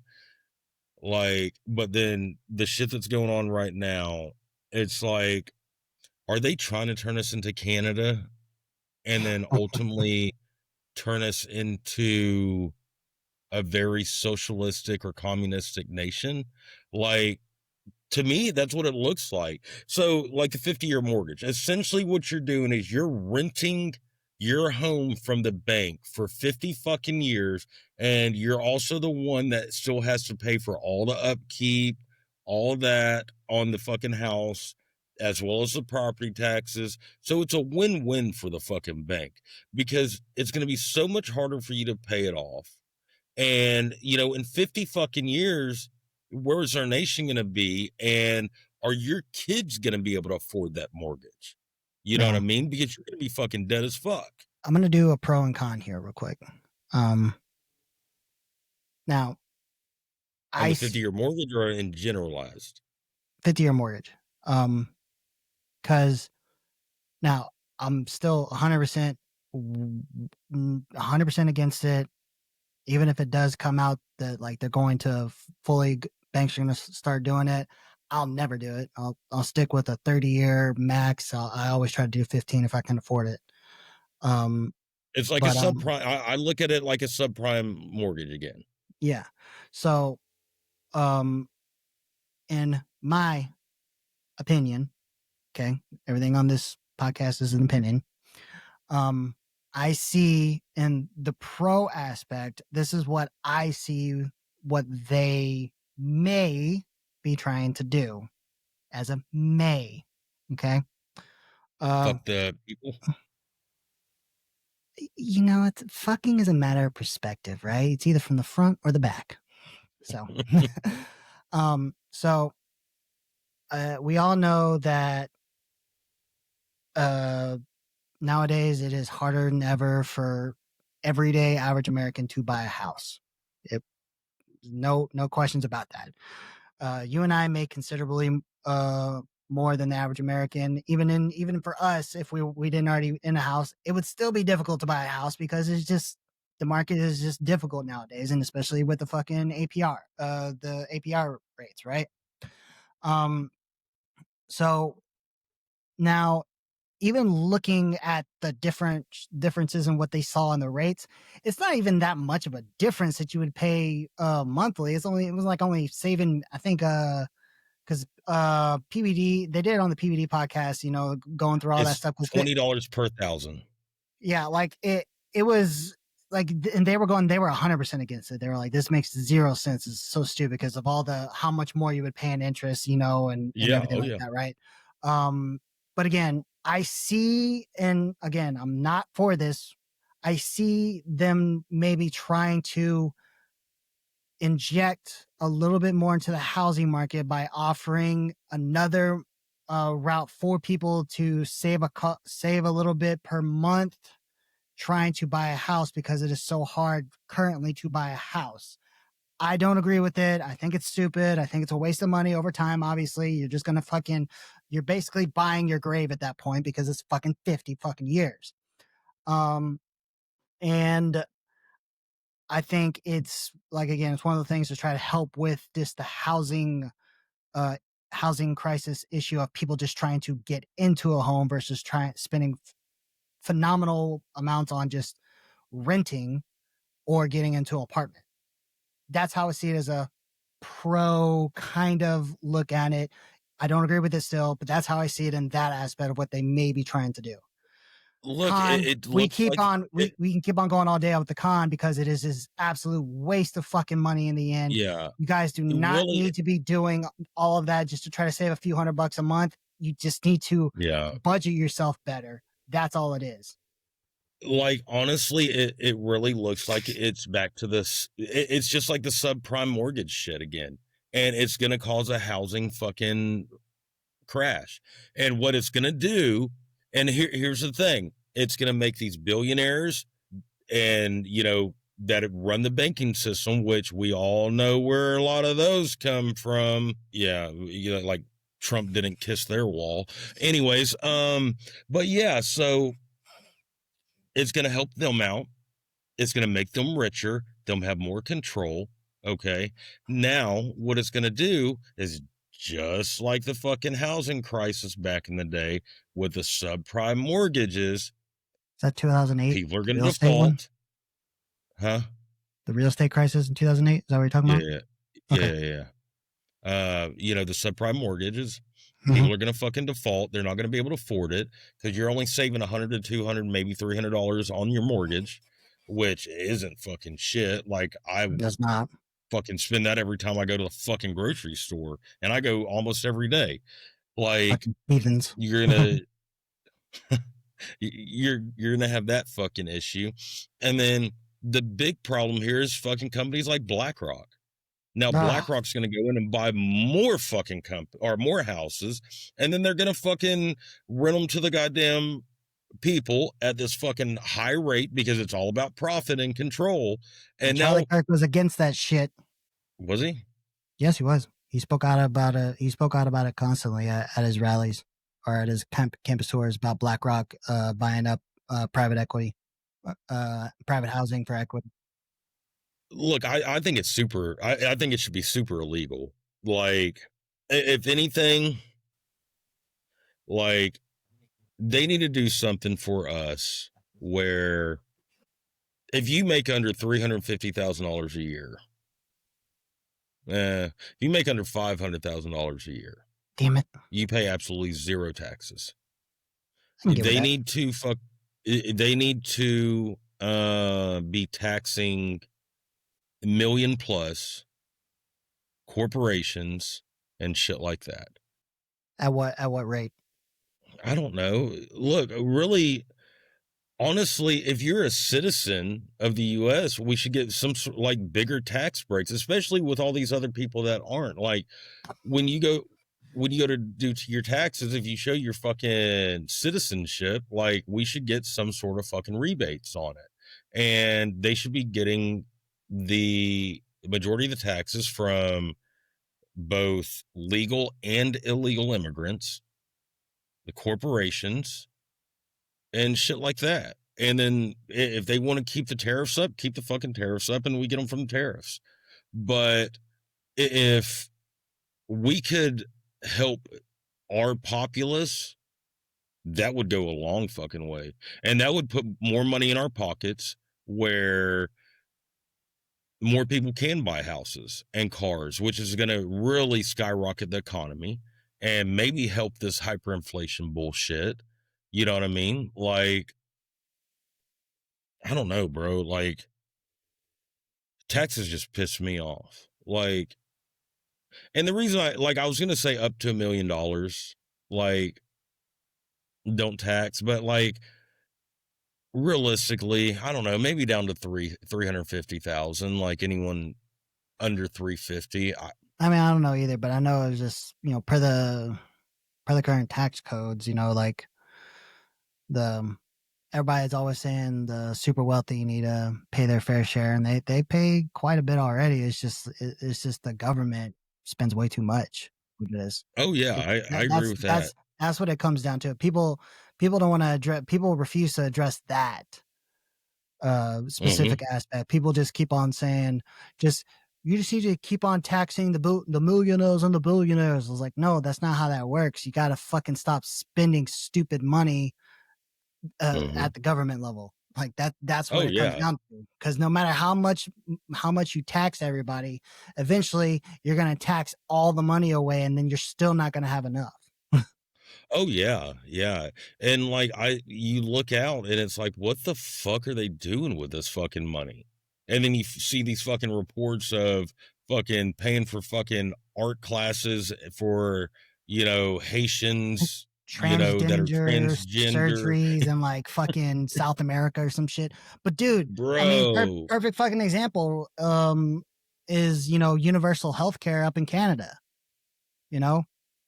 like, but then the shit that's going on right now, it's like, are they trying to turn us into Canada and then ultimately turn us into a very socialistic or communistic nation? Like, to me, that's what it looks like. So, like the 50-year mortgage, essentially what you're doing is you're renting your home from the bank for 50 fucking years, and you're also the one that still has to pay for all the upkeep, all that on the fucking house, as well as the property taxes. So it's a win-win for the fucking bank because it's going to be so much harder for you to pay it off. And, in 50 fucking years, where is our nation going to be? And are your kids going to be able to afford that mortgage? You know what I Now, mean? Because you're going to be fucking dead as fuck. I'm going to do a pro and con here real quick. Um, now, On I the 50-year mortgage or in generalized? 50-year mortgage. Because now I'm still 100%, 100% against it. Even if it does come out that like they're going to banks are going to start doing it, I'll never do it. I'll stick with a 30-year max. I always try to do 15 if I can afford it. Um, It's like a but subprime. I look at it like a subprime mortgage again. yeah. So um, in my opinion, okay, everything on this podcast is an opinion. Um, I see in the pro aspect, this is what I see what they may be trying to do as a may. Okay. Uh, Fuck the people. it's fucking is a matter of perspective, right? It's either from the front or the back. So, so we all know that uh, nowadays it is harder than ever for everyday average American to buy a house. It, no questions about that. You and I make considerably more than the average American. Even for us, if we didn't already in a house, it would still be difficult to buy a house because it's just the market is just difficult nowadays, and especially with the fucking the APR rates, right? Um, so now even looking at the differences in what they saw in the rates, it's not even that much of a difference that you would pay monthly. It was like only saving, I think, because PBD, they did it on the PBD podcast, going through all that It's stuff with it. $20 per thousand. Yeah, like it was like, and they were 100% against it. They were like, this makes zero sense. It's so stupid because of how much more you would pay in interest, and Yeah. everything Oh like yeah. that, right? But again, I see, and again, I'm not for this. I see them maybe trying to inject a little bit more into the housing market by offering another route for people to save a little bit per month trying to buy a house because it is so hard currently to buy a house. I don't agree with it. I think it's stupid. I think it's a waste of money over time. Obviously, you're just going to you're basically buying your grave at that point because it's fucking 50 fucking years. And I think it's like, again, it's one of the things to try to help with the uh, housing crisis issue of people just trying to get into a home versus spending phenomenal amounts on just renting or getting into an apartment. That's how I see it as a pro kind of look at it. I don't agree with it still, but that's how I see it in that aspect of what they may be trying to do. Look, Con, it we looks keep like on it. we can keep on going all day with the con because it is this absolute waste of fucking money in the end. Yeah. You guys do not Really. need to be doing all of that just to try to save a few $100 a month. You just need to Yeah. budget yourself better. That's all it is. Like honestly, it really looks like it's back to this. It's just like the subprime mortgage shit again, and it's gonna cause a housing fucking crash. And what it's gonna do, and here's the thing, it's gonna make these billionaires and that run the banking system, which we all know where a lot of those come from. Yeah, like Trump didn't kiss their wall. Anyways, but yeah, so it's gonna help them out. It's going to make them richer. They'll have more control. Okay. Now, what it's going to do is just like the fucking housing crisis back in the day with the subprime mortgages, Is that 2008, people are the going to real estate one? default. Huh? The real estate crisis in 2008? Is that what you're talking Yeah. about? Yeah. Okay. Yeah. Yeah. The subprime mortgages, Mm-hmm. people are going to fucking default. They're not going to be able to afford it because you're only saving 100 to 200, maybe $300 on your mortgage, which isn't fucking shit. Like I Does not. fucking spend that every time I go to the fucking grocery store, and I go almost every day. Like Fucking heathens. you're gonna you're gonna have that fucking issue. And then the big problem here is fucking companies like BlackRock. Now Ah, BlackRock's gonna go in and buy more fucking or more houses, and then they're gonna fucking rent them to the goddamn people at this fucking high rate because it's all about profit and control. and And Charlie now, Kirk was against that shit. was he? Yes, he was. He spoke out about it. He spoke out about it constantly at his rallies or at his campus tours about BlackRock buying up private equity, private housing for equity. Look, I think it's super. I think it should be super illegal. Like, If anything, like they need to do something for us where if you make under $350,000 a year, if you make under $500,000 a year, Damn it. you pay absolutely zero taxes. I can get with They that. need to they need to be taxing million plus corporations and shit like that. At what rate? I don't know. Look, really, honestly, if you're a citizen of the US, we should get some sort like bigger tax breaks, especially with all these other people that aren't. Like when you go to do your taxes, if you show your fucking citizenship, like we should get some sort of fucking rebates on it. And they should be getting the majority of the taxes from both legal and illegal immigrants, the corporations, and shit like that. And then if they want to keep the tariffs up, keep the fucking tariffs up, and we get them from the tariffs. But if we could help our populace, that would go a long fucking way. And that would put more money in our pockets where more people can buy houses and cars, which is going to really skyrocket the economy and maybe help this hyperinflation bullshit. You know what I mean? Like, I don't know, bro. Like, taxes just piss me off. Like, and the reason I was going to say up to $1 million, like, don't tax, but like, realistically, I don't know, maybe down to 350,000, like anyone under 350. I mean, I don't know either, but I know it's just, per the current tax codes, like the everybody's always saying the super wealthy need to pay their fair share, and they pay quite a bit already. It's just the government spends way too much with this. Oh yeah, I agree with that. That's what it comes down to. People don't want to address. People refuse to address that specific aspect. People just keep on saying, you just need to keep on taxing the millionaires and the billionaires. I was like, no, that's not how that works. You got to fucking stop spending stupid money at the government level. Like that's what it comes down to. Because no matter how much you tax everybody, eventually you're gonna tax all the money away, and then you're still not gonna have enough. Oh yeah, yeah. And like you look out and it's like, what the fuck are they doing with this fucking money? And then you see these fucking reports of fucking paying for fucking art classes for, Haitians, that are transgender. Surgeries in like fucking South America or some shit. But dude, Bro, I mean, perfect fucking example is universal healthcare up in Canada.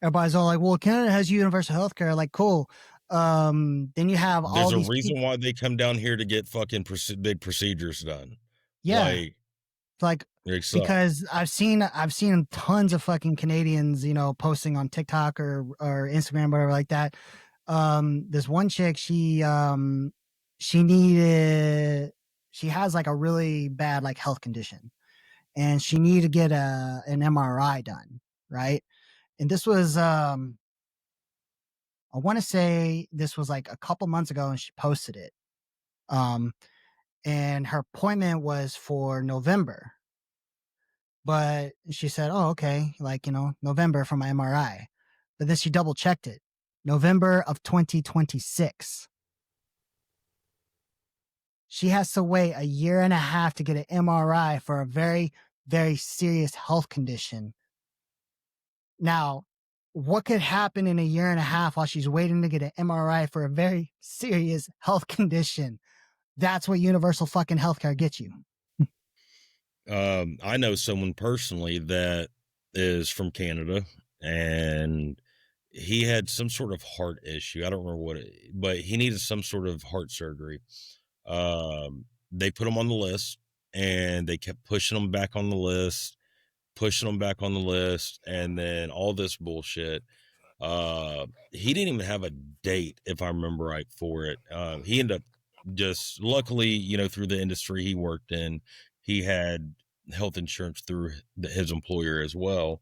Everybody's all like, well, Canada has universal healthcare. Like, cool. Then you have there's a reason why they come down here to get fucking big procedures done. Yeah. Like because I've seen tons of fucking Canadians, posting on TikTok or Instagram, whatever like that. This one chick, she has like a really bad like health condition, and she needed to get an MRI done, right? And this was I want to say this was like a couple months ago, and she posted it. And her appointment was for November. But she said, oh, okay, like, November for my MRI. But then she double checked it. November of 2026. She has to wait a year and a half to get an MRI for a very, very serious health condition. Now, what could happen in a year and a half while she's waiting to get an MRI for a very serious health condition? That's what universal fucking healthcare gets you. I know someone personally that is from Canada, and he had some sort of heart issue. I don't remember but he needed some sort of heart surgery. They put him on the list, and they kept pushing him back on the list, and then all this bullshit. He didn't even have a date, if I remember right, for it. He ended up just luckily, through the industry he worked in, he had health insurance through his employer as well.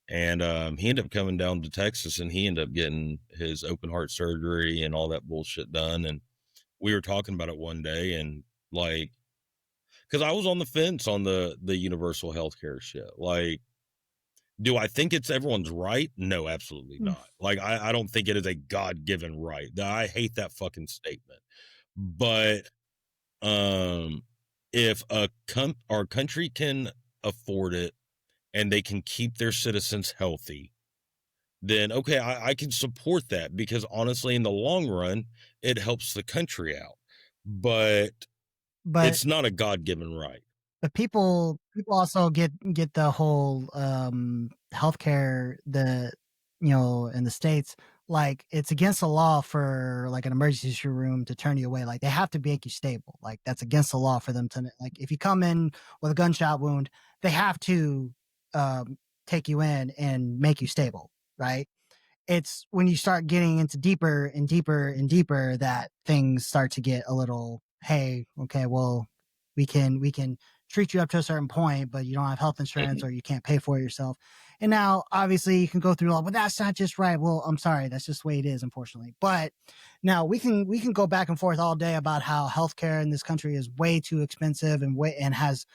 And he ended up coming down to Texas, and he ended up getting his open heart surgery and all that bullshit done. And we were talking about it one day, and like, because I was on the fence on the universal healthcare shit. Like, do I think it's everyone's right? No, absolutely not. Like, I don't think it is a God-given right. I hate that fucking statement. But if our country can afford it and they can keep their citizens healthy, then okay, I can support that, because honestly, in the long run, it helps the country out. But But it's not a God-given right. but people also get the whole healthcare, the in the States, like it's against the law for like an emergency room to turn you away. Like they have to make you stable. Like that's against the law for them to, like, if you come in with a gunshot wound, they have to take you in and make you stable, right? It's when you start getting into deeper and deeper and deeper that things start to get a little, hey, okay, well, we can treat you up to a certain point, but you don't have health insurance or you can't pay for it yourself. And now obviously you can go through all, but that's not just right. Well, I'm sorry, that's just the way it is, unfortunately. But now we can go back and forth all day about how healthcare in this country is way too expensive and has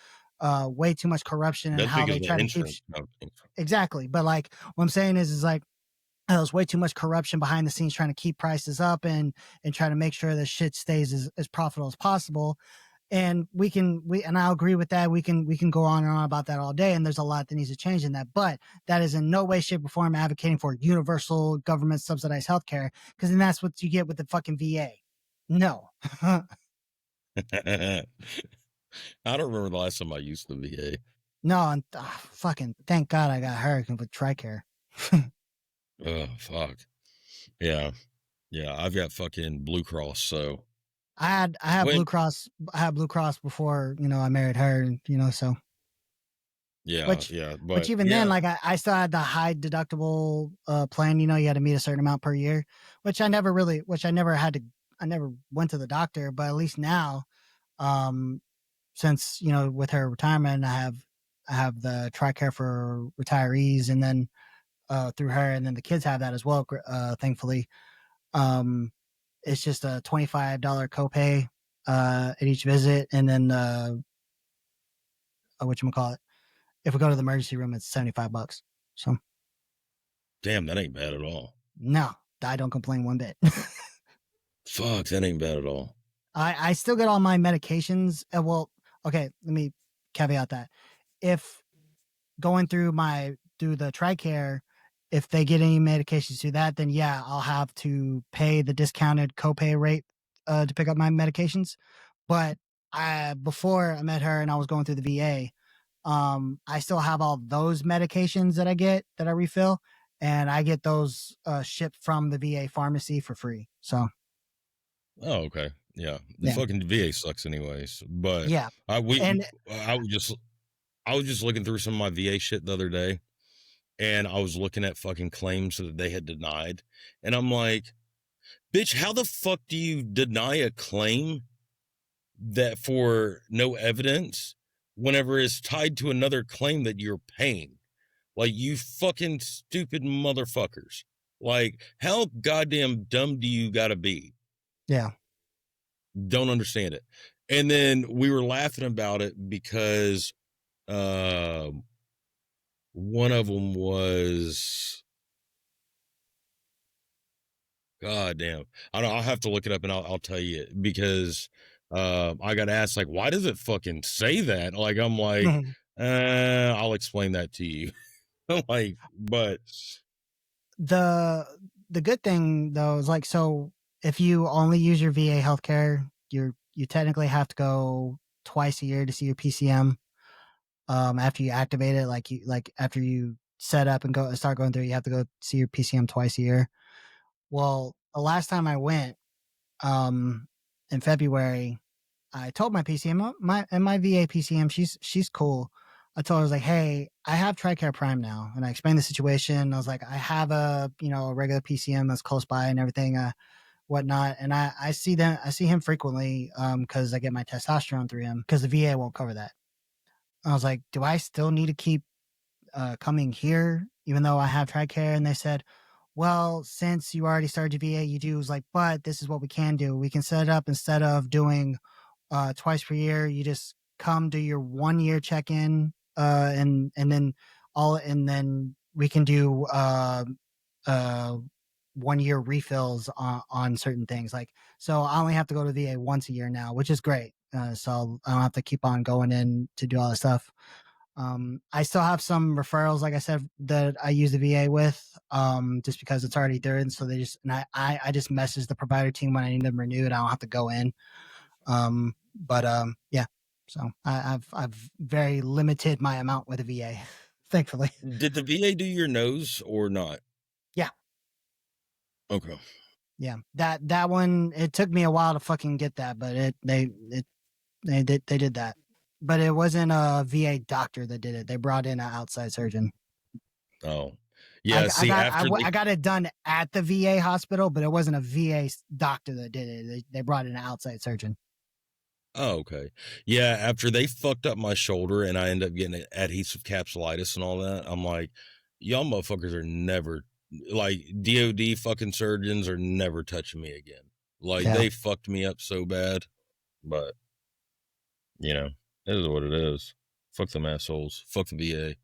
way too much corruption, and That's how because they the try to keep insurance companies. exactly. But like what I'm saying is like there's way too much corruption behind the scenes trying to keep prices up and try to make sure that shit stays as profitable as possible. And and I'll agree with that. We can go on and on about that all day. And there's a lot that needs to change in that, but that is in no way, shape, or form advocating for universal government subsidized healthcare, because then that's what you get with the fucking VA. No. I don't remember the last time I used the VA. No, and fucking thank God I got hurt with TRICARE. Oh fuck. Yeah. Yeah. I've got fucking Blue Cross, so I had when Blue Cross. I had Blue Cross before, I married her, so yeah, which yeah. which But even then, yeah, like I still had the high deductible plan. You had to meet a certain amount per year, which I never had to. I never went to the doctor, but at least now, um, since with her retirement, I have the TRICARE for retirees, and then through her, and then the kids have that as well. Thankfully, um, it's just a $25 copay at each visit, and then whatchamacallit, if we go to the emergency room, it's $75. So damn, that ain't bad at all. no, I don't complain one bit. Fuck, that ain't bad at all. I still get all my medications. Well, okay, let me caveat that. If going through the TRICARE, if they get any medications through that, then yeah, I'll have to pay the discounted copay rate to pick up my medications. But before I met her and I was going through the VA, I still have all those medications that I get that I refill, and I get those shipped from the VA pharmacy for free. So Oh, okay. Yeah. The yeah, fucking VA sucks anyways. But yeah, I we and I was just looking through some of my VA shit the other day, and I was looking at fucking claims that they had denied. And I'm like, bitch, how the fuck do you deny a claim that for no evidence whenever it's tied to another claim that you're paying? Like, you fucking stupid motherfuckers. Like, how goddamn dumb do you gotta be? yeah, Don't understand it. And then we were laughing about it because uh, one of them was, God damn. I don't know. I'll have to look it up and I'll tell you, because I got asked, like, why does it fucking say that? Like, I'm like, I'll explain that to you. Like, but the the good thing though is like, so if you only use your VA healthcare, you technically have to go twice a year to see your PCM. After you activate it, like after you set up and start going through, you have to go see your PCM twice a year. Well, the last time I went, um, in February, I told my PCM, my VA PCM, she's cool. I told her, I was like, hey, I have TRICARE Prime now, and I explained the situation. I was like, I have a regular PCM that's close by and everything, whatnot, and I see him frequently, because I get my testosterone through him because the VA won't cover that. I was like, do I still need to keep coming here, even though I have TRICARE, and they said, well, since you already started your VA, you do. It was like, but this is what we can do. We can set it up instead of doing twice per year. You just come to your 1 year check-in, and then we can do 1 year refills on certain things. Like, so I only have to go to VA once a year now, which is great. So I don't have to keep on going in to do all this stuff. I still have some referrals, like I said, that I use the VA with, just because it's already there. And so I just message the provider team when I need them renewed. I don't have to go in. Yeah. So I've very limited my amount with the VA, thankfully. Did the VA do your nose or not? Yeah. Okay. Yeah. That one, it took me a while to fucking get that, but they did that. But it wasn't a VA doctor that did it. They brought in an outside surgeon. Oh, yeah. I got it done at the VA hospital, but it wasn't a VA doctor that did it. They brought in an outside surgeon. Oh, okay. Yeah, after they fucked up my shoulder and I ended up getting adhesive capsulitis and all that, I'm like, y'all motherfuckers are never, like, DOD fucking surgeons are never touching me again. Like, they fucked me up so bad. But, you know, it is what it is. Fuck them assholes. Fuck the VA.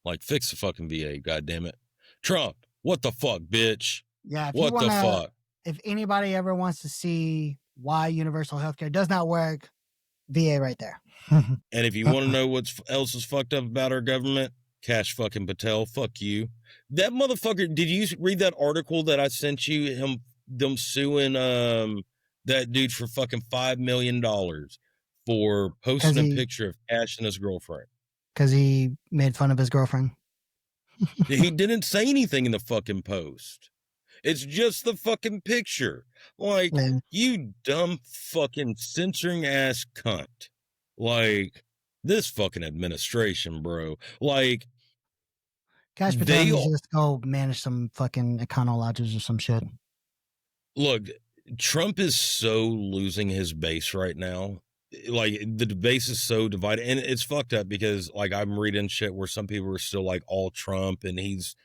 Like, fix the fucking VA, goddammit. Trump, what the fuck, bitch? Yeah, what the fuck? If anybody ever wants to see why universal healthcare does not work, VA right there. And if you want to know what else is fucked up about our government, Cash fucking Patel, fuck you. That motherfucker, did you read that article that I sent you, them suing that dude for fucking $5 million for posting a picture of Cash and his girlfriend? Because he made fun of his girlfriend. He didn't say anything in the fucking post. It's just the fucking picture. Like, you dumb fucking censoring ass cunt. Like, this fucking administration, bro. Like, Cash Patel needs to just go manage some fucking econologists or some shit. Look, Trump is so losing his base right now. Like, the base is so divided. And it's fucked up because, like, I'm reading shit where some people are still, like, all Trump and he's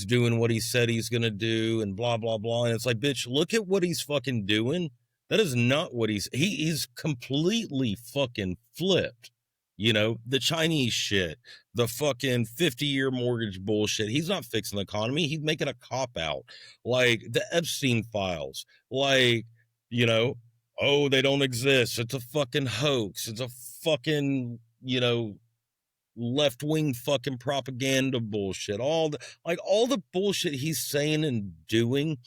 doing what he said he's going to do and blah, blah, blah. And it's like, bitch, look at what he's fucking doing. That is not what he's completely fucking flipped. You know, the Chinese shit, the fucking 50-year mortgage bullshit. He's not fixing the economy. He's making a cop out. Like the Epstein files, like, you know, oh, they don't exist. It's a fucking hoax. It's a fucking, you know, left-wing fucking propaganda bullshit, all the bullshit he's saying and doing.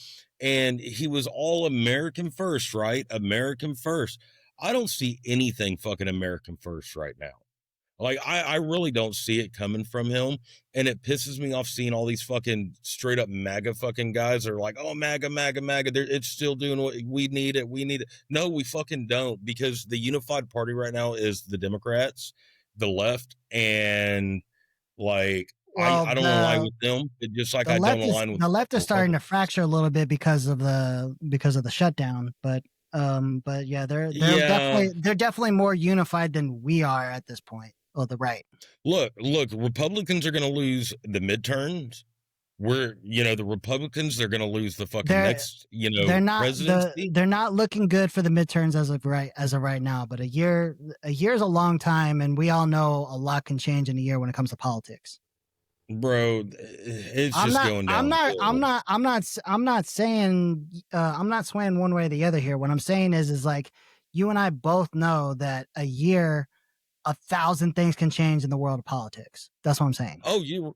And he was all American first, right? American first. I don't see anything fucking American first right now. Like, I really don't see it coming from him. And it pisses me off seeing all these fucking straight up MAGA fucking guys are like, oh, MAGA, MAGA, MAGA. It's still doing what we need it. We need it. No, we fucking don't, because the unified party right now is the Democrats, the left, and like, I don't align with them. It just like I don't align with the left is starting to fracture a little bit because of the shutdown. But yeah, they're definitely more unified than we are at this point. Oh, the right. Look, Republicans are going to lose the midterms. The Republicans, they're going to lose the fucking next, presidency. They're not looking good for the midterms as of right now. But a year is a long time, and we all know a lot can change in a year when it comes to politics. Bro, it's going down. I'm not saying I'm not swaying one way or the other here. What I'm saying is like, you and I both know that a year, 1,000 things can change in the world of politics. That's what I'm saying. Oh, you're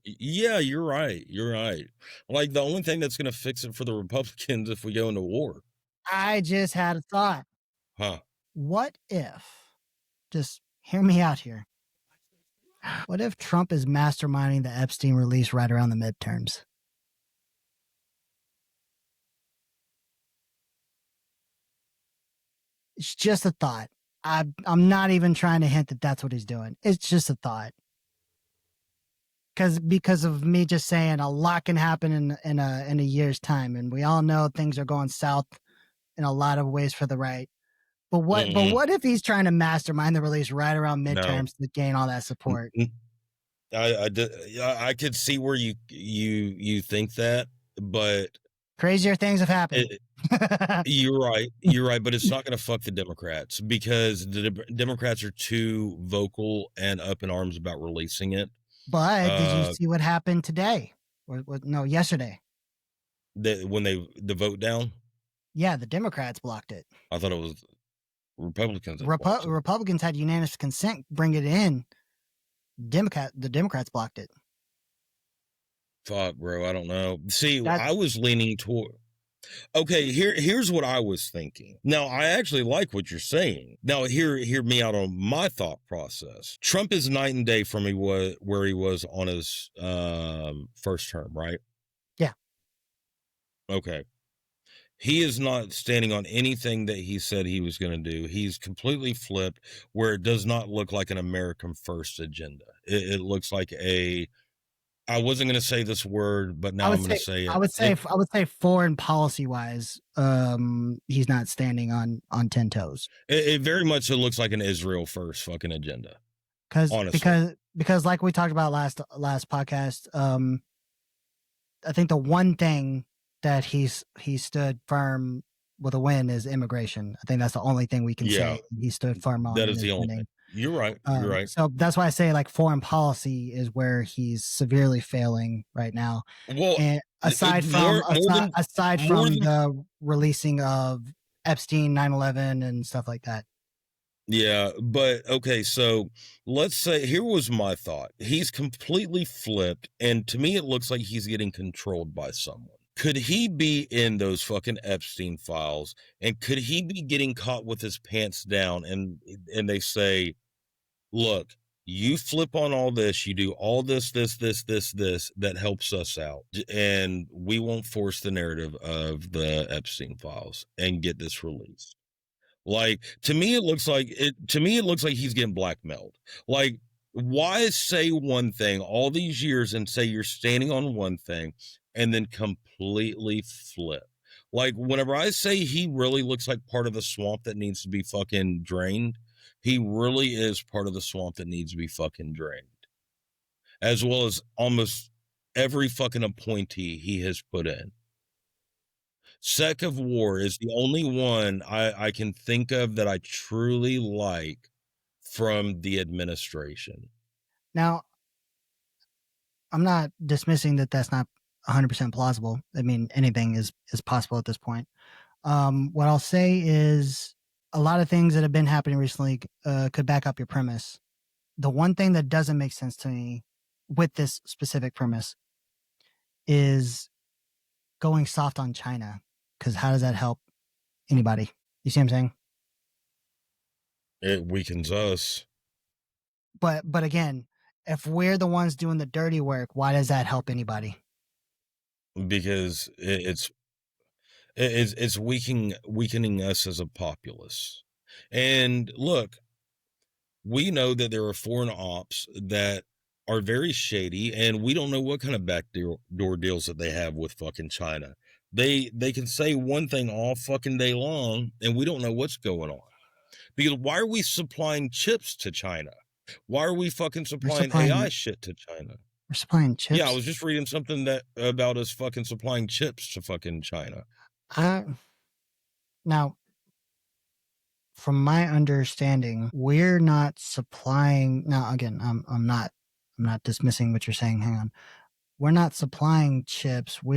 right. You're right. Like, the only thing that's going to fix it for the Republicans if we go into war. I just had a thought. Huh? What if, just hear me out here. What if Trump is masterminding the Epstein release right around the midterms? It's just a thought. I'm not even trying to hint that that's what he's doing. It's just a thought. Because of me just saying a lot can happen in a year's time, and we all know things are going south in a lot of ways for the right. But what if he's trying to mastermind the release right around midterms to gain all that support? I could see where you think that, but Crazier things have happened. you're right, but it's not going to fuck the Democrats because the Democrats are too vocal and up in arms about releasing it. But did you see what happened today? Or no, yesterday? When the vote down? Yeah, the Democrats blocked it. I thought it was Republicans. Republicans had unanimous consent, bring it in. The Democrats blocked it. Fuck, bro, I don't know. See, I was leaning toward. Okay, here's what I was thinking. Now, I actually like what you're saying. Now, hear me out on my thought process. Trump is night and day from where he was on his first term, right? Yeah. Okay. He is not standing on anything that he said he was going to do. He's completely flipped, where it does not look like an American first agenda. It looks like a. I wasn't going to say this word, but now I'm going to say it. I would say foreign policy wise, he's not standing on 10 toes. It very much looks like an Israel first fucking agenda. Because like we talked about last podcast, I think the one thing that he stood firm with a win is immigration. I think that's the only thing we can say he stood firm on. That is the only thing. You're right. You're right. So that's why I say like foreign policy is where he's severely failing right now. Well, and aside from the releasing of Epstein, 9/11 and stuff like that. Yeah, but okay, so let's say here was my thought. He's completely flipped, and to me it looks like he's getting controlled by someone. Could he be in those fucking Epstein files, and could he be getting caught with his pants down, and they say, look, you flip on all this, you do all this that helps us out, and we won't force the narrative of the Epstein files and get this released. Like, to me it looks like he's getting blackmailed. Like, why say one thing all these years and say you're standing on one thing and then completely flip? Like, whenever I say he really looks like part of the swamp that needs to be fucking drained, he really is part of the swamp that needs to be fucking drained, as well as almost every fucking appointee he has put in. Sec of War is the only one I can think of that I truly like from the administration. Now, I'm not dismissing that that's not 100% plausible. I mean, anything is possible at this point. What I'll say is a lot of things that have been happening recently could back up your premise. The one thing that doesn't make sense to me with this specific premise is going soft on China, because how does that help anybody? You see what I'm saying? It weakens us. But again, if we're the ones doing the dirty work, why does that help anybody? Because it's weakening us as a populace. And look, we know that there are foreign ops that are very shady, and we don't know what kind of backdoor deals that they have with fucking China. They can say one thing all fucking day long, and we don't know what's going on. Because why are we supplying chips to China? Why are we fucking supplying AI shit to China? We're supplying chips? Yeah, I was just reading something about us fucking supplying chips to fucking China. Now, from my understanding, we're not supplying. Now, again, I'm not dismissing what you're saying. Hang on, we're not supplying chips. We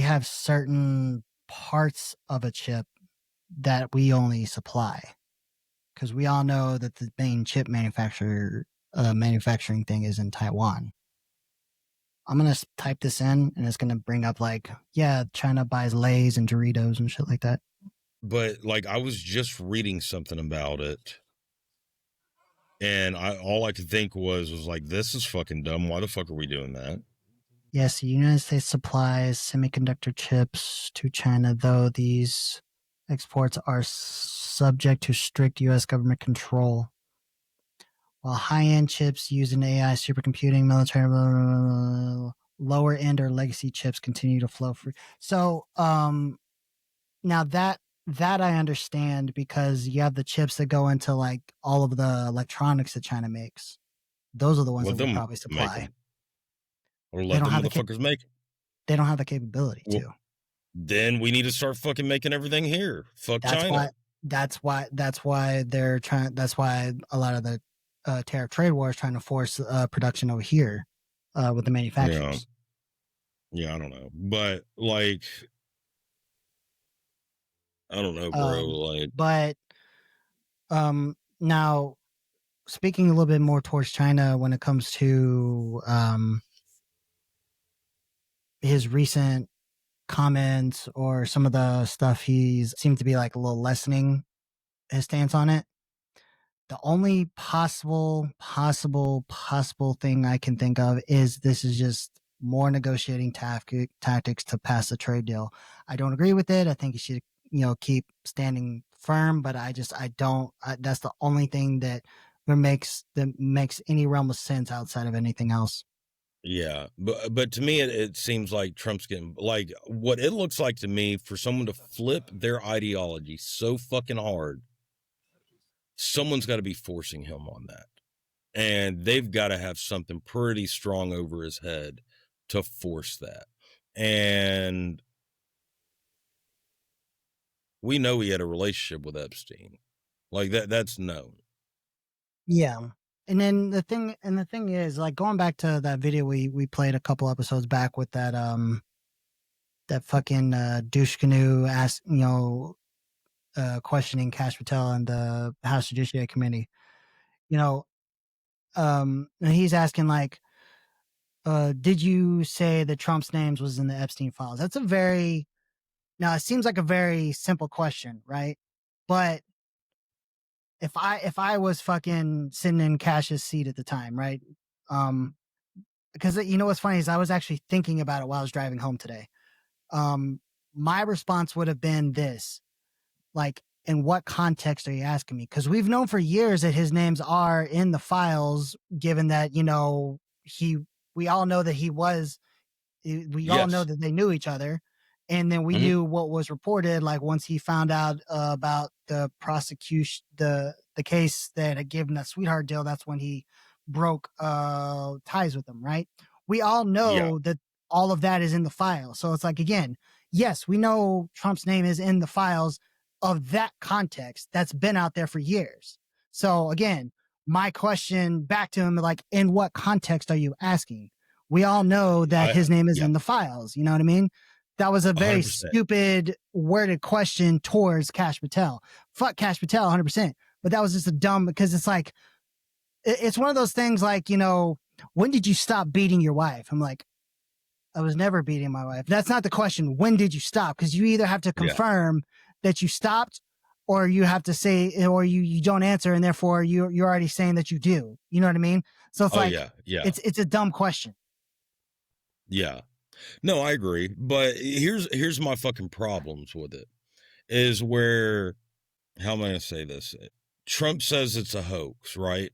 have certain parts of a chip that we only supply, because we all know that the main chip manufacturing thing is in Taiwan. I'm going to type this in and it's going to bring up like, yeah, China buys Lay's and Doritos and shit like that. But like, I was just reading something about it, and all I could think was like, this is fucking dumb. Why the fuck are we doing that? Yes, the United States supplies semiconductor chips to China, though these exports are subject to strict U.S. government control. While high-end chips used in AI, supercomputing, military, lower-end or legacy chips continue to flow free. So, now that I understand, because you have the chips that go into like all of the electronics that China makes. those are the ones Let that would them probably make supply. them. Or They let don't them have motherfuckers make them. they don't have the capability Well, to. then we need to start fucking making everything here. Fuck That's China. That's why they're trying. That's why a lot of the tariff trade war is trying to force production over here with the manufacturers. Yeah, I don't know. But like, I don't know, bro. Like, But now speaking a little bit more towards China when it comes to his recent comments or some of the stuff he's seemed to be like a little lessening his stance on it. The only possible thing I can think of is this is just more negotiating tactics to pass a trade deal. I don't agree with it. I think you should, keep standing firm, but I don't. That's the only thing that makes any realm of sense outside of anything else. yeah, but to me, it seems like Trump's getting like what it looks like to me for someone to flip their ideology so fucking hard. Someone's got to be forcing him on that, and they've got to have something pretty strong over his head to force that. And we know he had a relationship with Epstein, like that's known. Yeah. And then the thing is, like, going back to that video we played a couple episodes back with that that fucking douche canoe ask questioning Kash Patel and the House Judiciary Committee. And he's asking like, did you say that Trump's names was in the Epstein files? That's now it seems like a very simple question, right? But if I was fucking sitting in Cash's seat at the time, right? Because what's funny is I was actually thinking about it while I was driving home today. My response would have been this, like, in what context are you asking me? Because we've known for years that his names are in the files, given that, we all know that we all know that they knew each other. And then we knew what was reported, like once he found out about the prosecution, the case that had given that sweetheart deal, that's when he broke ties with them, right? We all know that all of that is in the file. So it's like, again, yes, we know Trump's name is in the files of that context that's been out there for years. So again, my question back to him, like, in what context are you asking? We all know that his name is in the files. You know what I mean? That was a very 100%. stupid worded question towards Kash Patel. Fuck Kash Patel 100%. But that was just a dumb, because it's like, it's one of those things like, when did you stop beating your wife? I'm like, I was never beating my wife. That's not the question. When did you stop? Because you either have to confirm that you stopped, or you have to say, or you don't answer, and therefore you're already saying that you do. You know what I mean? So it's it's a dumb question. Yeah. No, I agree. But here's my fucking problems with it is where, how am I going to say this? Trump says it's a hoax, right?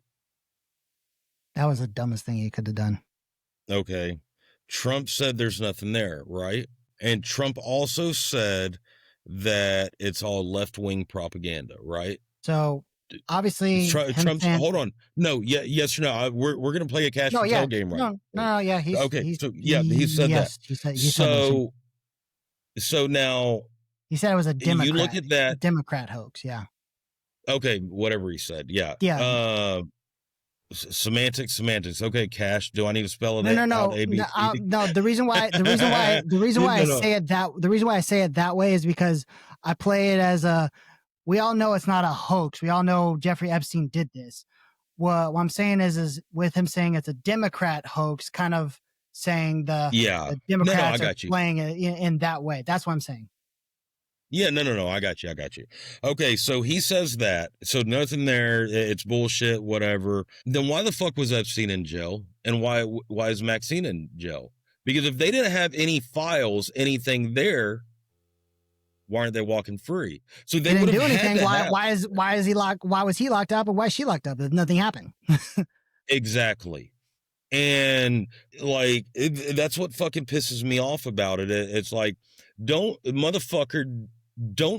That was the dumbest thing he could have done. Okay. Trump said there's nothing there, right? And Trump also said that it's all left-wing propaganda, right? So obviously, Trump's hold on. No, yes or no. We're going to play a Kash Patel game, right? No, yeah. He said that. So now he said it was a Democrat. You look at that Democrat hoax. Yeah. Okay, whatever he said. Yeah. Yeah. Semantics. Okay, Cash. Do I need to spell it out? No. The reason why I say it that way is because I play it as we all know it's not a hoax. We all know Jeffrey Epstein did this. What I'm saying is with him saying it's a Democrat hoax, kind of saying the Democrats are playing it in that way. That's what I'm saying. Yeah, no. I got you. Okay, so he says that. So nothing there. It's bullshit, whatever. Then why the fuck was Epstein in jail? And why is Maxine in jail? Because if they didn't have any files, anything there, why aren't they walking free? So they didn't do anything. Why is he locked? Why was he locked up? And why is she locked up? If nothing happened. Exactly. And like that's what fucking pisses me off about it. It's like, don't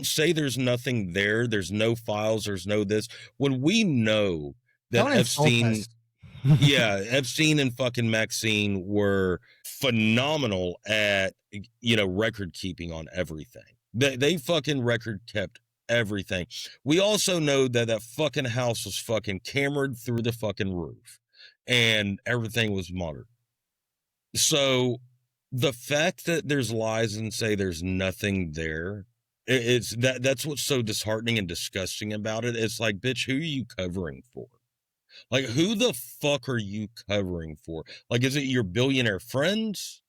say there's nothing there. There's no files. There's no this. When we know that Epstein, Yeah, Epstein and fucking Maxine were phenomenal at, record keeping on everything. They fucking record kept everything. We also know that that fucking house was fucking cameraed through the fucking roof and everything was monitored. So the fact that there's lies and say there's nothing there, it's that's what's so disheartening and disgusting about it. It's like, bitch, who are you covering for? Like, who the fuck are you covering for? Like, is it your billionaire friends?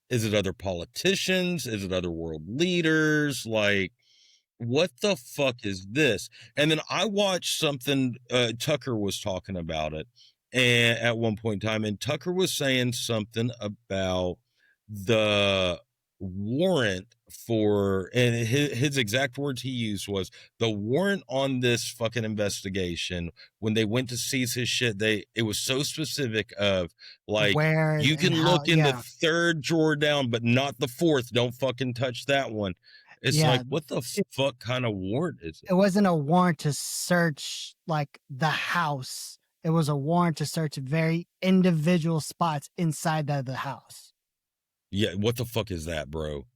Is it other politicians? Is it other world leaders? Like, what the fuck is this? And then I watched something, Tucker was talking about it and at one point in time, and Tucker was saying something about the warrant for, and his exact words he used was, the warrant on this fucking investigation, when they went to seize his shit, it was so specific of, like, Where you and can how? look in the third drawer down, but not the fourth. Don't fucking touch that one. It's Yeah. like, what the fuck kind of warrant is it? It wasn't a warrant to search like the house. It was a warrant to search very individual spots inside the house. Yeah, what the fuck is that, bro?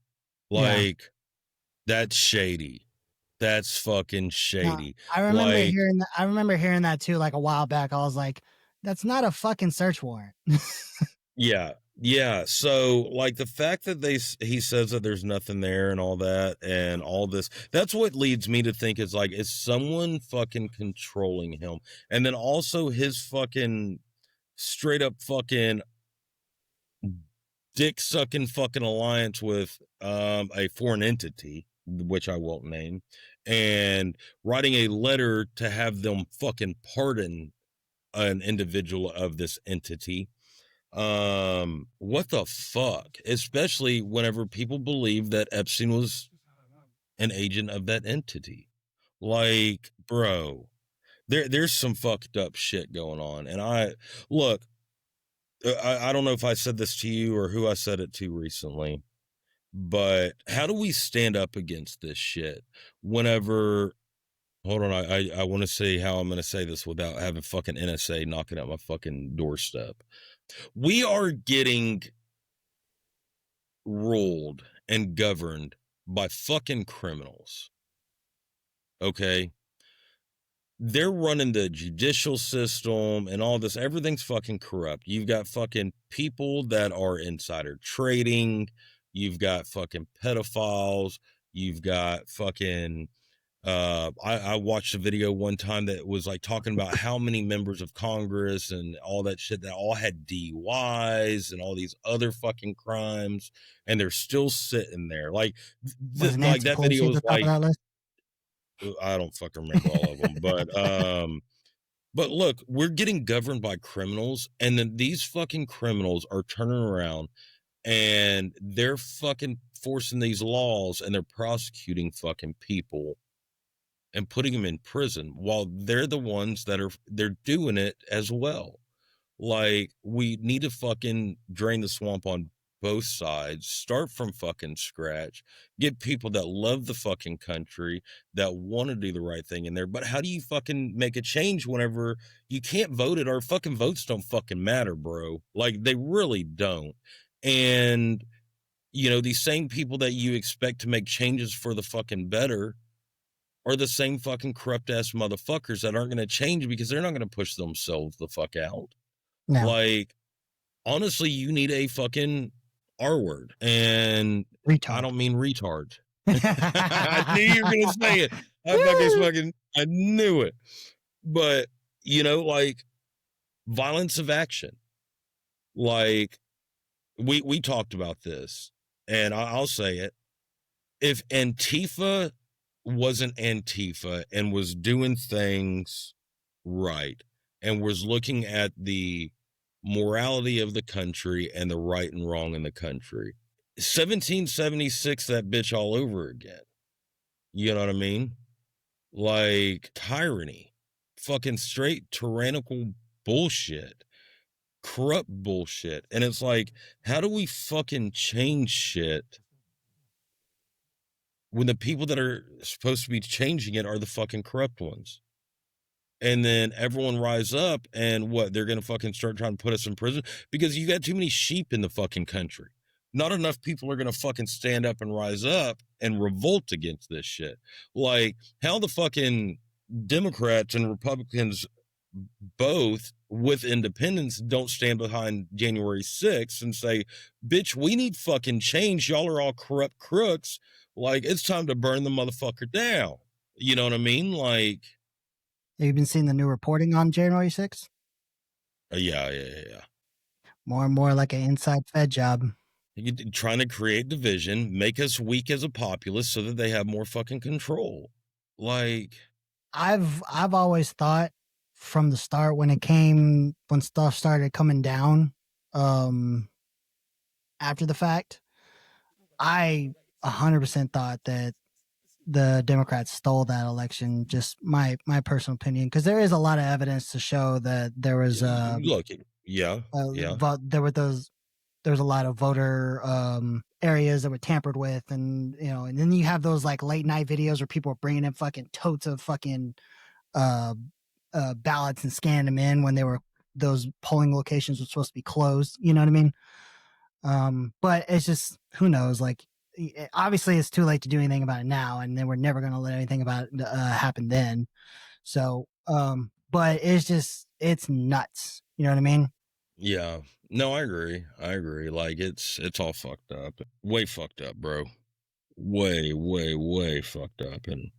Yeah. Like, that's shady. That's fucking No, shady. I remember Like, hearing that. I remember hearing that too, like a while back. I was like, "That's not a fucking search warrant." yeah, yeah. So, like, the fact that he says that there's nothing there and all that and all this, that's what leads me to think is like, is someone fucking controlling him? And then also his fucking straight up fucking dick sucking fucking alliance with a foreign entity, which I won't name, and writing a letter to have them fucking pardon an individual of this entity. What the fuck? Especially whenever people believe that Epstein was an agent of that entity. Like, bro, there's some fucked up shit going on. And I look, I don't know if I said this to you or who I said it to recently, but how do we stand up against this shit whenever, hold on, I want to say how I'm going to say this without having fucking NSA knocking at my fucking doorstep. We are getting ruled and governed by fucking criminals. Okay? They're running the judicial system and all this. Everything's fucking corrupt. You've got fucking people that are insider trading. You've got fucking pedophiles. You've got fucking, I watched a video one time that was like talking about how many members of Congress and all that shit that all had DUIs and all these other fucking crimes, and they're still sitting there. Like, Was like Nancy that video Pelosi at was the top of like, that list? I don't fucking remember all of them, but look, we're getting governed by criminals, and then these fucking criminals are turning around and they're fucking forcing these laws and they're prosecuting fucking people and putting them in prison while they're the ones that they're doing it as well. Like, we need to fucking drain the swamp on both sides, start from fucking scratch, get people that love the fucking country, that want to do the right thing in there. But how do you fucking make a change whenever you can't vote it? Our fucking votes don't fucking matter, bro. Like, they really don't. And, these same people that you expect to make changes for the fucking better are the same fucking corrupt ass motherfuckers that aren't going to change because they're not going to push themselves the fuck out. No. Like, honestly, you need a fucking R word. And Retard. I don't mean retard. I knew you were going to say it. I knew it. But, like, violence of action. Like, we talked about this, and I'll say it. If Antifa wasn't Antifa and was doing things right and was looking at the morality of the country and the right and wrong in the country, 1776, that bitch all over again. You know what I mean? Like, tyranny, fucking straight tyrannical bullshit, corrupt bullshit. And it's like, how do we fucking change shit when the people that are supposed to be changing it are the fucking corrupt ones? and then everyone rise up, and what, they're gonna fucking start trying to put us in prison because you got too many sheep in the fucking country. Not enough people are gonna fucking stand up and rise up and revolt against this shit. Like, how the fucking Democrats and Republicans both with independents don't stand behind January 6th and say, bitch, we need fucking change. Y'all are all corrupt crooks. Like, it's time to burn the motherfucker down. You know what I mean? Like, Have you been seeing the new reporting on January 6th? yeah. More and more like an inside Fed job. Trying to create division, make us weak as a populace so that they have more fucking control. Like, I've always thought from the start when stuff started coming down, after the fact, I 100% thought that the Democrats stole that election. Just my personal opinion, because there is a lot of evidence to show that there was look, yeah. there was a lot of voter areas that were tampered with, and and then you have those like late night videos where people are bringing in fucking totes of fucking ballots and scanning them in when those polling locations were supposed to be closed. You know what I mean? But it's just, who knows? Like, obviously it's too late to do anything about it now, and then we're never going to let anything about it happen then. So, but it's nuts. You know what I mean? Yeah. No, I agree. Like, it's all fucked up. Way fucked up, bro. Way fucked up. And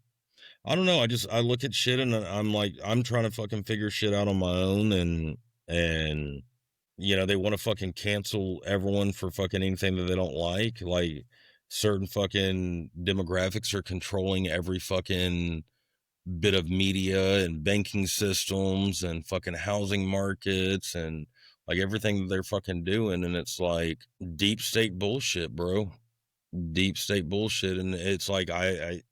I don't know. I look at shit and I'm like, I'm trying to fucking figure shit out on my own. And they want to fucking cancel everyone for fucking anything that they don't like. Like, certain fucking demographics are controlling every fucking bit of media and banking systems and fucking housing markets and like everything that they're fucking doing. And it's like deep state bullshit, bro. Deep state bullshit. And it's like, I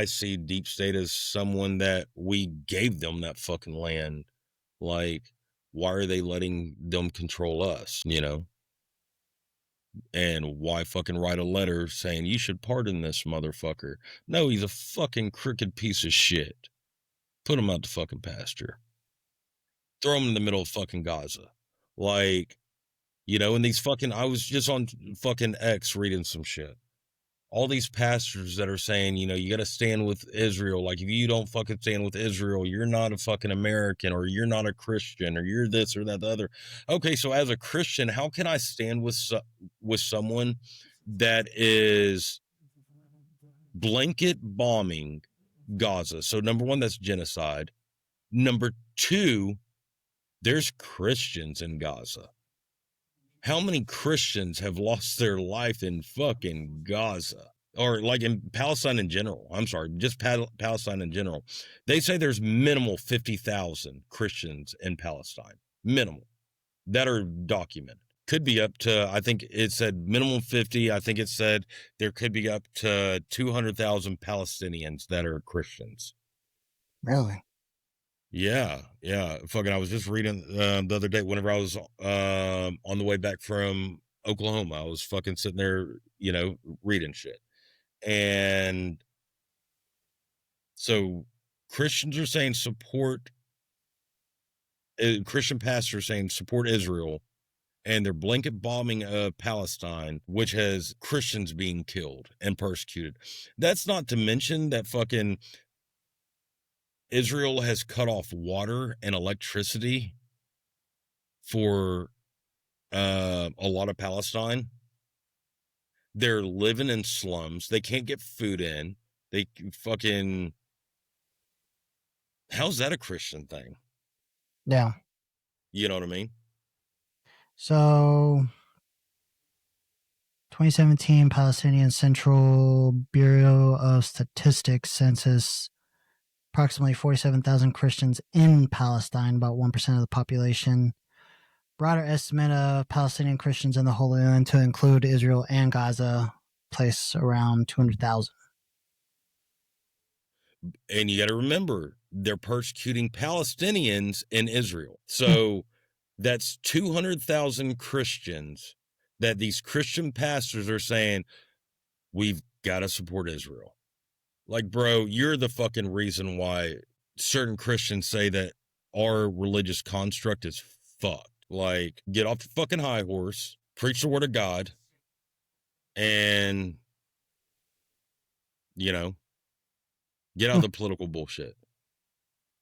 see deep state as someone that we gave them that fucking land. Like, why are they letting them control us, And why fucking write a letter saying you should pardon this motherfucker? No, he's a fucking crooked piece of shit. Put him out the fucking pasture. Throw him in the middle of fucking Gaza. Like, and these fucking, I was just on fucking X reading some shit. All these pastors that are saying, you got to stand with Israel. Like, if you don't fucking stand with Israel, you're not a fucking American, or you're not a Christian, or you're this or that, the other. Okay, so as a Christian, how can I stand with someone that is blanket bombing Gaza? So number one, that's genocide. Number two, there's Christians in Gaza. How many Christians have lost their life in fucking Gaza? Or like in Palestine in general. I'm sorry, just Palestine in general. They say there's minimal 50,000 Christians in Palestine. Minimal. That are documented. Could be up to, I think it said minimum 50. I think it said there could be up to 200,000 Palestinians that are Christians. Really? Yeah. Fucking, I was just reading the other day whenever I was on the way back from Oklahoma. I was fucking sitting there, reading shit. And so Christians are saying Christian pastors saying support Israel, and they're blanket bombing Palestine, which has Christians being killed and persecuted. That's not to mention that fucking Israel has cut off water and electricity for a lot of Palestine. They're living in slums. They can't get food in. They fucking... How's that a Christian thing? Yeah. You know what I mean? So 2017 Palestinian Central Bureau of Statistics census, approximately 47,000 Christians in Palestine, about 1% of the population. Broader estimate of Palestinian Christians in the Holy Land to include Israel and Gaza place around 200,000. And you got to remember, they're persecuting Palestinians in Israel. So that's 200,000 Christians that these Christian pastors are saying, we've got to support Israel. Like, bro, you're the fucking reason why certain Christians say that our religious construct is fucked. Like, get off the fucking high horse, preach the word of God, and, you know, get out of the political bullshit.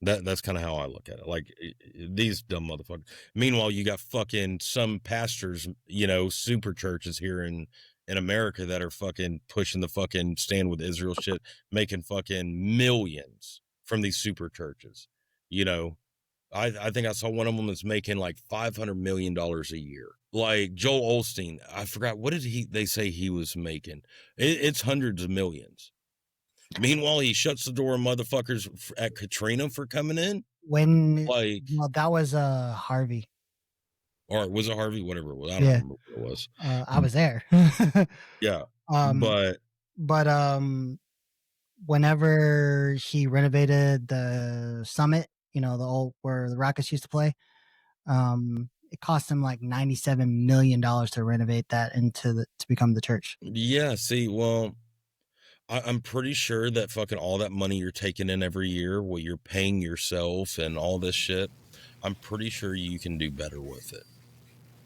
That's kind of how I look at it. Like, these dumb motherfuckers. Meanwhile, you got fucking some pastors, you know, super churches here in America that are fucking pushing the fucking stand with Israel shit, making fucking millions from these super churches. You know, I think I saw one of them that's making like $500 million a year. Like Joel Osteen, I forgot, what did they say he was making? It's hundreds of millions. Meanwhile, he shuts the door on motherfuckers at Katrina for coming in. When Like, well, that was Harvey. or was it Harvey? Whatever it was. I don't Yeah. remember what it was. I was there. Yeah. But whenever he renovated the Summit, you know, the old where the Rockets used to play, it cost him like $97 million to renovate that to become the church. Yeah. See, well, I'm pretty sure that fucking all that money you're taking in every year, what you're paying yourself and all this shit, I'm pretty sure you can do better with it.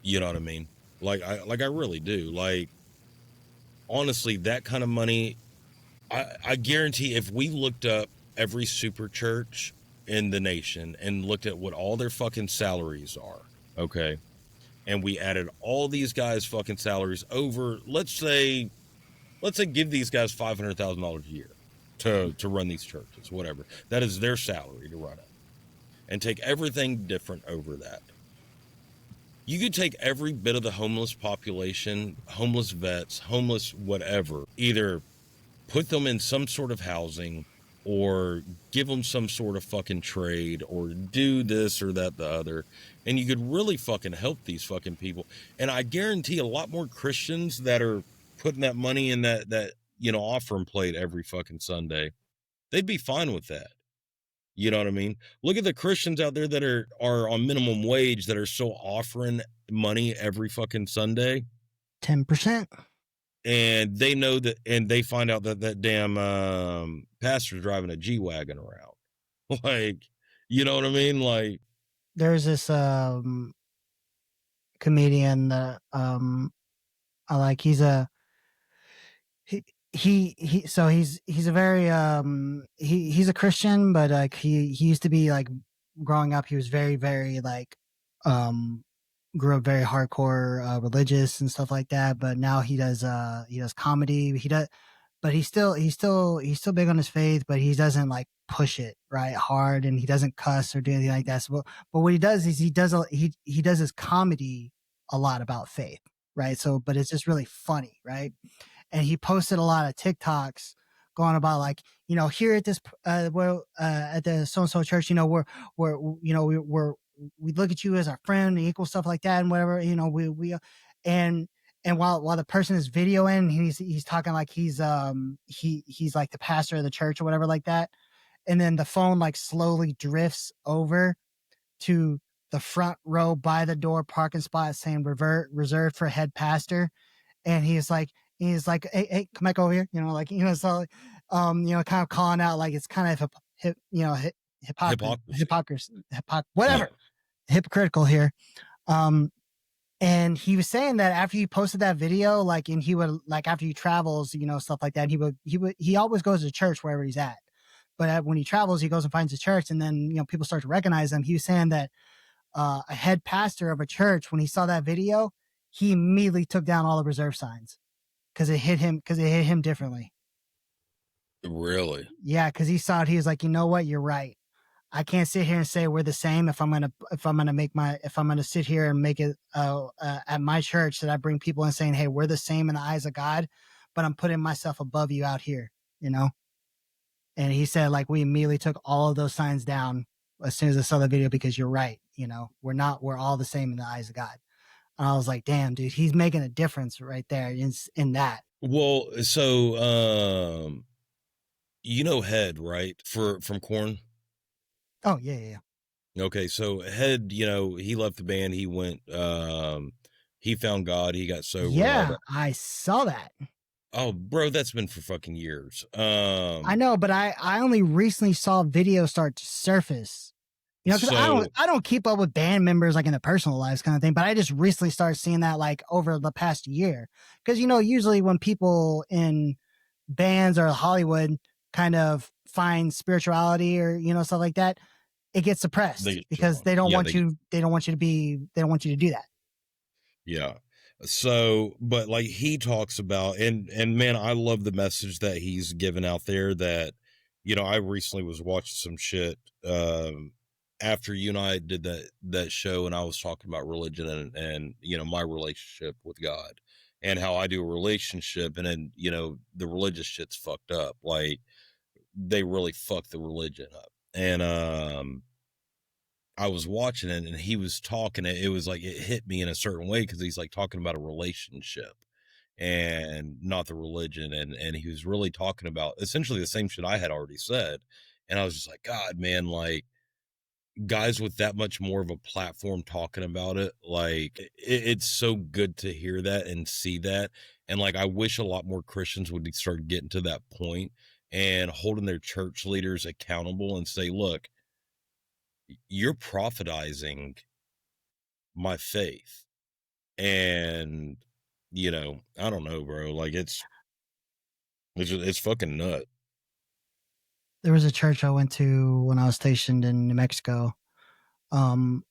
You know what I mean? Like I really do. Like, honestly, that kind of money, I guarantee if we looked up every super church in the nation and looked at what all their fucking salaries are, okay, and we added all these guys' fucking salaries over, let's say give these guys $500,000 a year to run these churches, whatever. That is their salary to run it. And take everything different over that. You could take every bit of the homeless population, homeless vets, homeless whatever, either put them in some sort of housing or give them some sort of fucking trade or do this or that, the other. And you could really fucking help these fucking people. And I guarantee a lot more Christians that are putting that money in that you know, offering plate every fucking Sunday, they'd be fine with that. You know what I mean? Look at the Christians out there that are on minimum wage that are still offering money every fucking Sunday. 10%. And they know that, and they find out that damn pastor's driving a G-Wagon around. Like, you know what I mean? Like, there's this comedian that I like. He's a so he's a very he's a Christian, but like he used to be like growing up, he was very, very like grew up very hardcore religious and stuff like that, but now he does comedy. But he's still big on his faith, but he doesn't like push it right hard, and he doesn't cuss or do anything like that. So, but what he does is he does his comedy a lot about faith, right? So, but it's just really funny, right? And he posted a lot of TikToks going about like, you know, here at this at the so and so church, you know, we look at you as our friend and equal stuff like that and whatever, you know, and while the person is videoing, he's talking like he's like the pastor of the church or whatever like that, and then the phone like slowly drifts over to the front row by the door parking spot saying reserved for head pastor, and he's like, hey, come back over here, you know, like, you know, so you know, kind of calling out like it's kind of hypocrisy, whatever, hypocritical here. And he was saying that after he posted that video, like, and he would like after he travels, you know, stuff like that, he always goes to church wherever he's at. But when he travels, he goes and finds a church, and then, you know, people start to recognize him. He was saying that a head pastor of a church, when he saw that video, he immediately took down all the reserve signs because it hit him differently. Really? Yeah, because he saw it. He was like, you know what, you're right. I can't sit here and say we're the same if I'm gonna sit here and make it at my church that I bring people in saying, hey, we're the same in the eyes of God, but I'm putting myself above you out here, you know. And he said, like, we immediately took all of those signs down as soon as I saw the video, because you're right, you know, we're all the same in the eyes of God. And I was like, damn, dude, he's making a difference right there in that. Well, so you know Head, right? From Korn. Oh yeah. Okay, so Head, you know, he left the band. He went, he found God. He got sober. Yeah, I saw that. Oh, bro, that's been for fucking years. I know, but I only recently saw video start to surface You know, because So I don't keep up with band members like in their personal lives kind of thing, but I just recently started seeing that like over the past year. Because you know, usually when people in bands or Hollywood kind of find spirituality or you know stuff like that, it gets they suppressed get shit because on. Yeah, they get they don't want you to be they don't want you to do that. yeah. So, but like he talks about, and man, I love the message that he's given out there. That I recently was watching some shit after you and I did that show, and I was talking about religion and my relationship with God and how I do a relationship, and then the religious shit's fucked up. Like they really fuck the religion up, and I was watching it and he was talking it was like it hit me in a certain way because he's like talking about a relationship and not the religion, and he was really talking about essentially the same shit I had already said. And I was just like, God, man, like guys with that much more of a platform talking about it, like it's so good to hear that and see that. And like I wish a lot more Christians would start getting to that point and holding their church leaders accountable and say, look, you're prophetizing my faith. And I don't know, bro, like it's fucking nut. There was a church I went to when I was stationed in New Mexico. Um,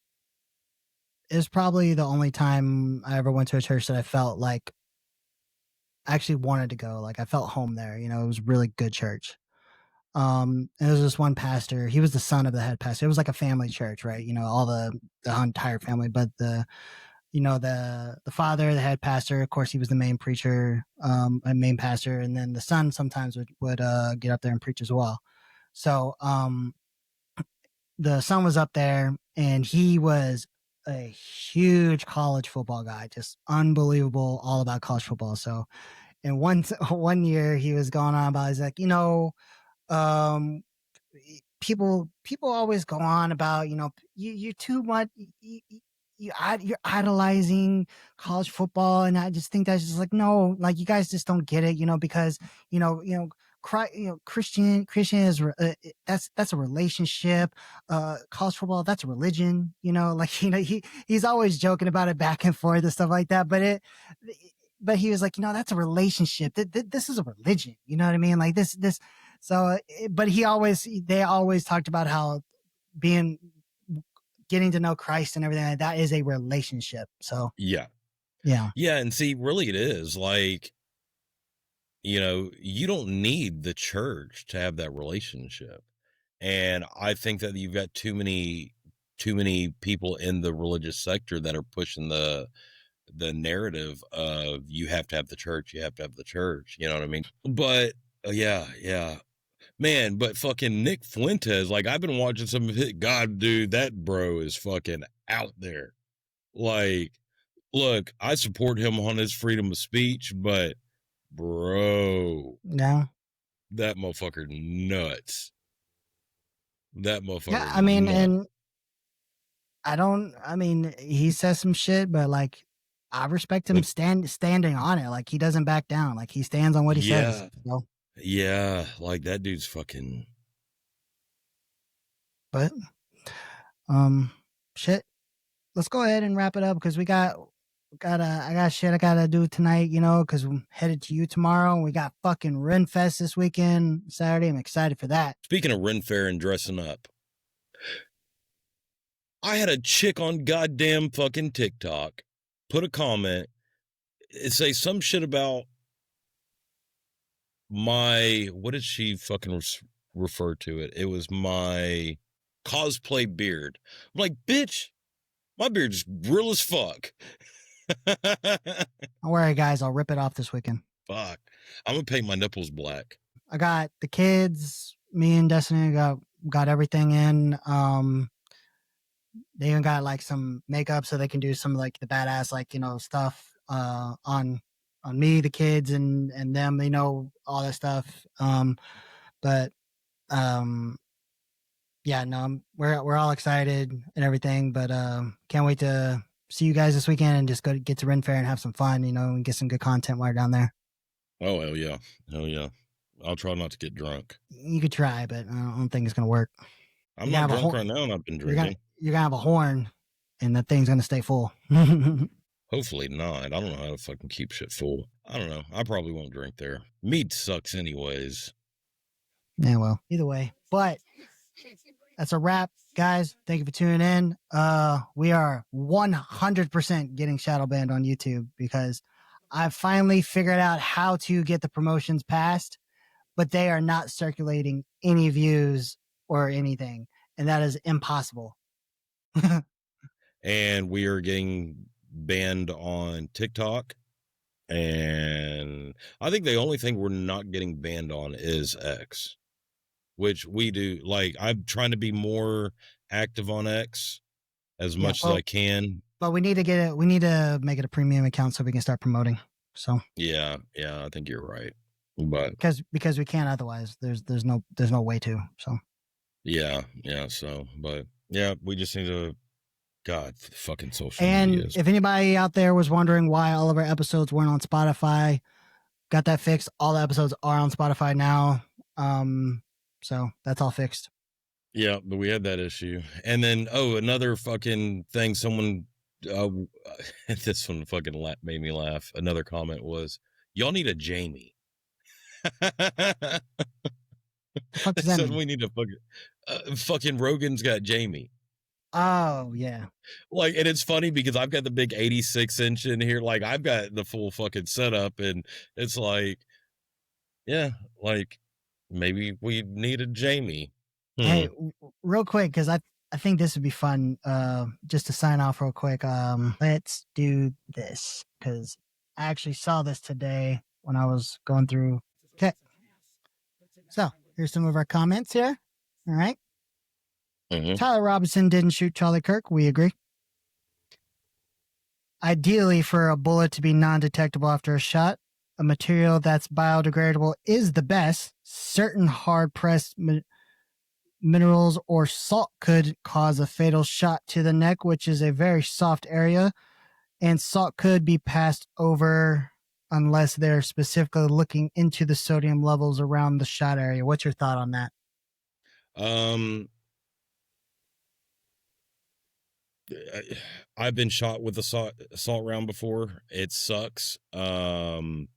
it was probably the only time I ever went to a church that I felt like I actually wanted to go. Like I felt home there. You know, it was a really good church. And there was this one pastor. He was the son of the head pastor. It was like a family church, right? You know, all the entire family, but the father, the head pastor, of course, he was the main preacher, a main pastor, and then the son sometimes would get up there and preach as well. So the son was up there, and he was a huge college football guy, just unbelievable, all about college football. So, and one year he was going on about, he's like, um, people always go on about, you too much. You're idolizing college football, and I just think that's just like, no, like you guys just don't get it, because Christian is that's a relationship. College football, that's a religion. Like he's always joking about it back and forth and stuff like that. But he was like, that's a relationship. This is a religion. You know what I mean? Like this. So, but they always talked about how being getting to know Christ and everything like that is a relationship. So Yeah. yeah. Yeah. And see, really it is like, you don't need the church to have that relationship. And I think that you've got too many people in the religious sector that are pushing the narrative of you have to have the church, you have to have the church. You know what I mean? But yeah, man, but fucking Nick Fuentes, like I've been watching some of it. God, dude, that bro is fucking out there. Like, look, I support him on his freedom of speech, but bro, No. that motherfucker nuts. That Yeah. motherfucker I mean, nuts. and he says some shit, but like, I respect him But standing on it. Like he doesn't back down. Like he stands on what he says. yeah, So, like that dude's fucking. but, shit. Let's go ahead and wrap it up because I got shit I gotta do tonight, because I'm headed to you tomorrow. And we got fucking Ren Fest this weekend, Saturday. I'm excited for that. Speaking of Ren Fair and dressing up, I had a chick on goddamn fucking TikTok put a comment, say some shit about my, what did she fucking refer to it? It was my cosplay beard. I'm like, bitch, my beard's real as fuck. Don't worry, guys. I'll rip it off this weekend. Fuck. I'm gonna paint my nipples black. I got the kids. Me and Destiny got everything in. They even got like some makeup so they can do some like the badass stuff on me, the kids, and them. They know all that stuff. But yeah, no, we're all excited and everything. But can't wait to see you guys this weekend and just get to Ren Fair and have some fun. And get some good content while you're down there. Oh hell yeah, hell yeah. I'll try not to get drunk. You could try, but I don't think it's gonna work. I'm not drunk right now, and I've been drinking. You're gonna have a horn, and the thing's gonna stay full. Hopefully not. I don't know how to fucking keep shit full. I don't know. I probably won't drink there. Mead sucks anyways. Yeah, well, either way. But that's a wrap, guys. Thank you for tuning in. We are 100% getting shadow banned on YouTube because I finally figured out how to get the promotions passed, but they are not circulating any views or anything, and that is impossible. And we are getting banned on TikTok, and I think the only thing we're not getting banned on is X, which we do. Like, I'm trying to be more active on X as much as I can, but we need to get it. We need to make it a premium account so we can start promoting. So yeah, I think you're right, but because we can't otherwise. There's no way to. So yeah. So, but yeah, we just need to. God, fucking social and media. If anybody out there was wondering why all of our episodes weren't on Spotify, got that fixed. All the episodes are on Spotify now. So that's all fixed. Yeah, but we had that issue. And then, another fucking thing, someone, this one fucking made me laugh. Another comment was, y'all need a Jamie. What does that mean? We need a fucking Rogan's got Jamie. Oh, yeah. Like, and it's funny because I've got the big 86 inch in here. Like, I've got the full fucking setup, and it's like, yeah, like maybe we need a Jamie. Hey, real quick, because I think this would be fun. Just to sign off real quick. Let's do this because I actually saw this today when I was going through. Okay. So here's some of our comments here. All right. Mm-hmm. Tyler Robinson didn't shoot Charlie Kirk. We agree. Ideally, for a bullet to be non-detectable after a shot, a material that's biodegradable is the best. Certain hard-pressed minerals or salt could cause a fatal shot to the neck, which is a very soft area, and salt could be passed over unless they're specifically looking into the sodium levels around the shot area. What's your thought on that? I've been shot with a salt round before. It sucks. Could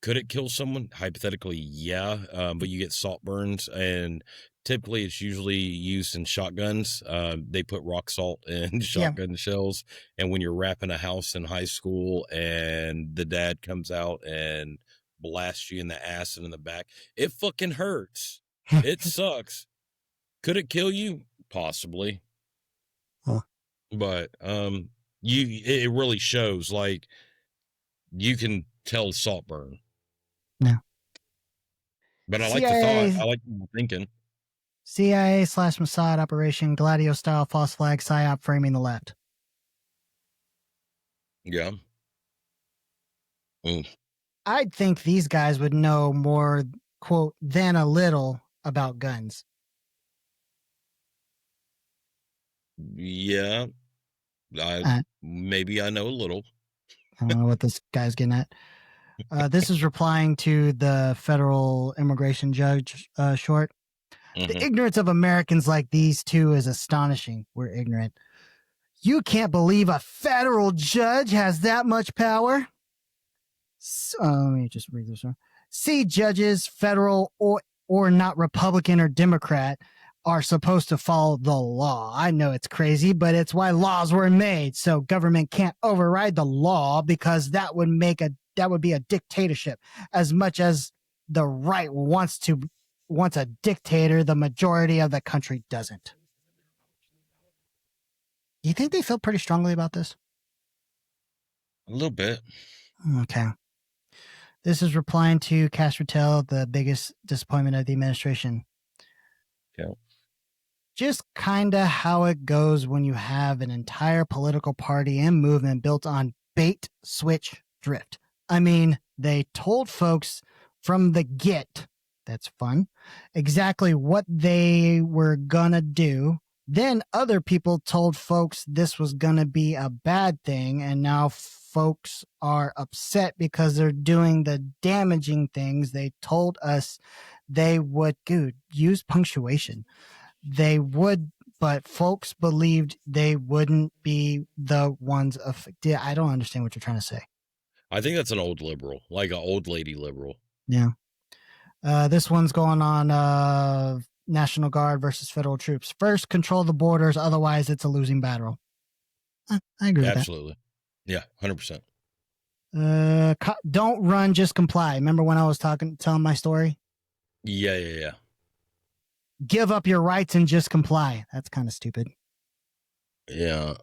it kill someone? Hypothetically, yeah. But you get salt burns, and typically it's usually used in shotguns. They put rock salt in shotgun shells, and when you're wrapping a house in high school and the dad comes out and blasts you in the ass and in the back, it fucking hurts. It sucks. Could it kill you? Possibly. Huh. But it really shows. Like, you can tell salt burn. No. But I like the thought. I like thinking. CIA/Mossad operation, Gladio style false flag psyop framing the left. Yeah. I'd think these guys would know more, quote, than a little about guns. Yeah. Maybe I know a little. I don't know what this guy's getting at. This is replying to the federal immigration judge short. Mm-hmm. The ignorance of Americans like these two is astonishing. We're ignorant. You can't believe a federal judge has that much power. Let me just read this one. See, judges, federal or not Republican or Democrat, are supposed to follow the law. I know it's crazy, but it's why laws were made. So government can't override the law because that would be a dictatorship. As much as the right wants a dictator, the majority of the country doesn't. Do you think they feel pretty strongly about this? A little bit. Okay. This is replying to Castro-Tel, the biggest disappointment of the administration. Yeah. Just kind of how it goes when you have an entire political party and movement built on bait, switch, drift. I mean, they told folks from the get, that's fun, exactly what they were gonna do. Then other people told folks this was gonna be a bad thing, and now folks are upset because they're doing the damaging things they told us they would, dude, use punctuation. They would, but folks believed they wouldn't be the ones I don't understand what you're trying to say. I think that's an old liberal, like an old lady liberal. Yeah. This one's going on National Guard versus federal troops. First, control the borders. Otherwise, it's a losing battle. I agree with Absolutely. Yeah, 100%. that. Don't run, just comply. Remember when I was telling my story? Yeah. Give up your rights and just comply. That's kind of stupid. Yeah.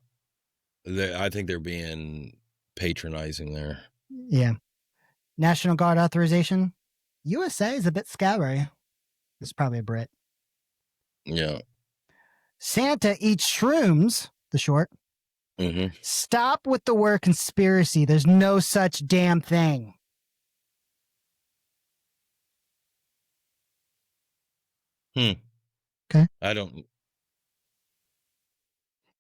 I think they're being patronizing there. Yeah. National Guard authorization. USA is a bit scary. It's probably a Brit. Yeah. Santa eats shrooms, the short. Mm-hmm. Stop with the word conspiracy. There's no such damn thing. Okay. I don't.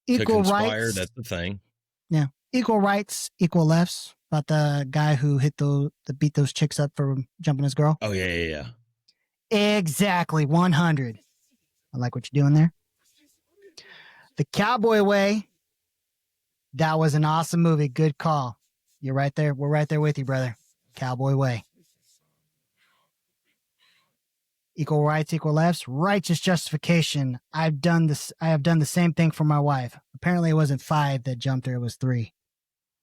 Equal to conspire, rights. that's the thing. Yeah. Equal rights, equal lefts. About the guy who beat those chicks up for jumping his girl. Oh, yeah. Exactly. 100. I like what you're doing there. The Cowboy Way. That was an awesome movie. Good call. You're right there. We're right there with you, brother. Cowboy Way. Equal rights, equal lefts. Righteous justification. I have done the same thing for my wife. Apparently it wasn't 5 that jumped her. It was 3.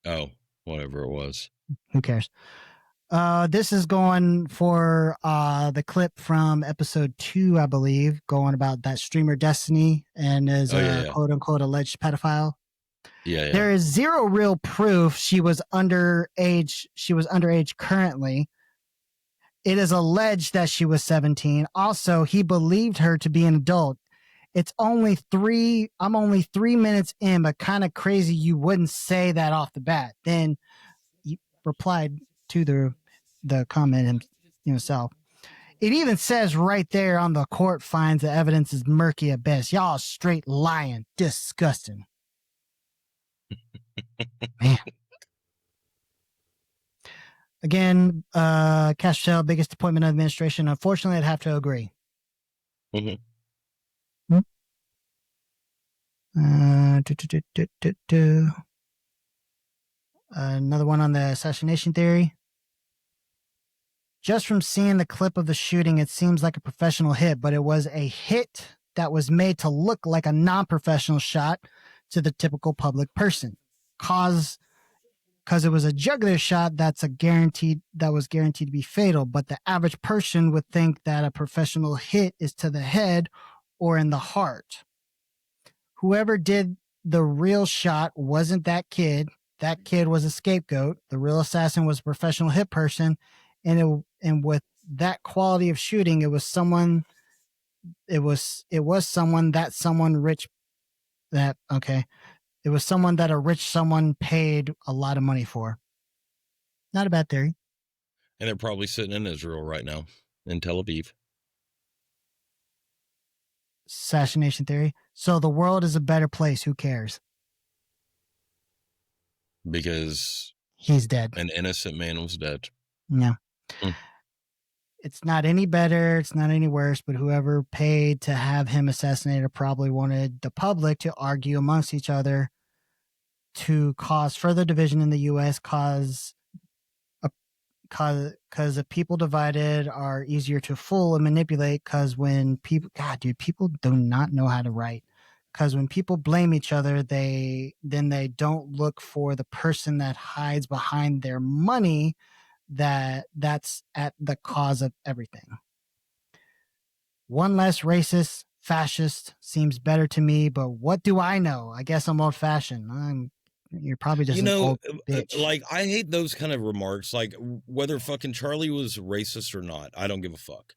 Oh, whatever it was. Who cares? This is going for a clip from episode 2, I believe, going about that streamer Destiny and is quote unquote alleged pedophile. Yeah. There is zero real proof she was underage. She was underage currently. It is alleged that she was 17. Also, he believed her to be an adult. It's only 3. I'm only 3 minutes in, but kind of crazy you wouldn't say that off the bat. Then he replied to the comment himself. It even says right there on the court finds the evidence is murky at best. Y'all straight lying. Disgusting. Man. Again, cash sale, biggest appointment of administration. Unfortunately, I'd have to agree. Mm-hmm. Another one on the assassination theory. Just from seeing the clip of the shooting, it seems like a professional hit, but it was a hit that was made to look like a non-professional shot to the typical public person. Because it was a jugular shot that was guaranteed to be fatal, but the average person would think that a professional hit is to the head or in the heart. Whoever did the real shot wasn't that kid. That kid was a scapegoat. The real assassin was a professional hit person, and with that quality of shooting, it was someone that a rich someone paid a lot of money for. Not a bad theory. And they're probably sitting in Israel right now, in Tel Aviv. Assassination theory. So the world is a better place. Who cares? Because he's dead. An innocent man was dead. No. It's not any better. It's not any worse. But whoever paid to have him assassinated probably wanted the public to argue amongst each other to cause further division in the U.S. Because the people divided are easier to fool and manipulate. Because when people, people do not know how to write. Because when people blame each other, they don't look for the person that hides behind their money. That's at the cause of everything. One less racist, fascist seems better to me. But what do I know? I guess I'm old-fashioned. You're probably just an old bitch. Like, I hate those kind of remarks, like whether fucking Charlie was racist or not. I don't give a fuck.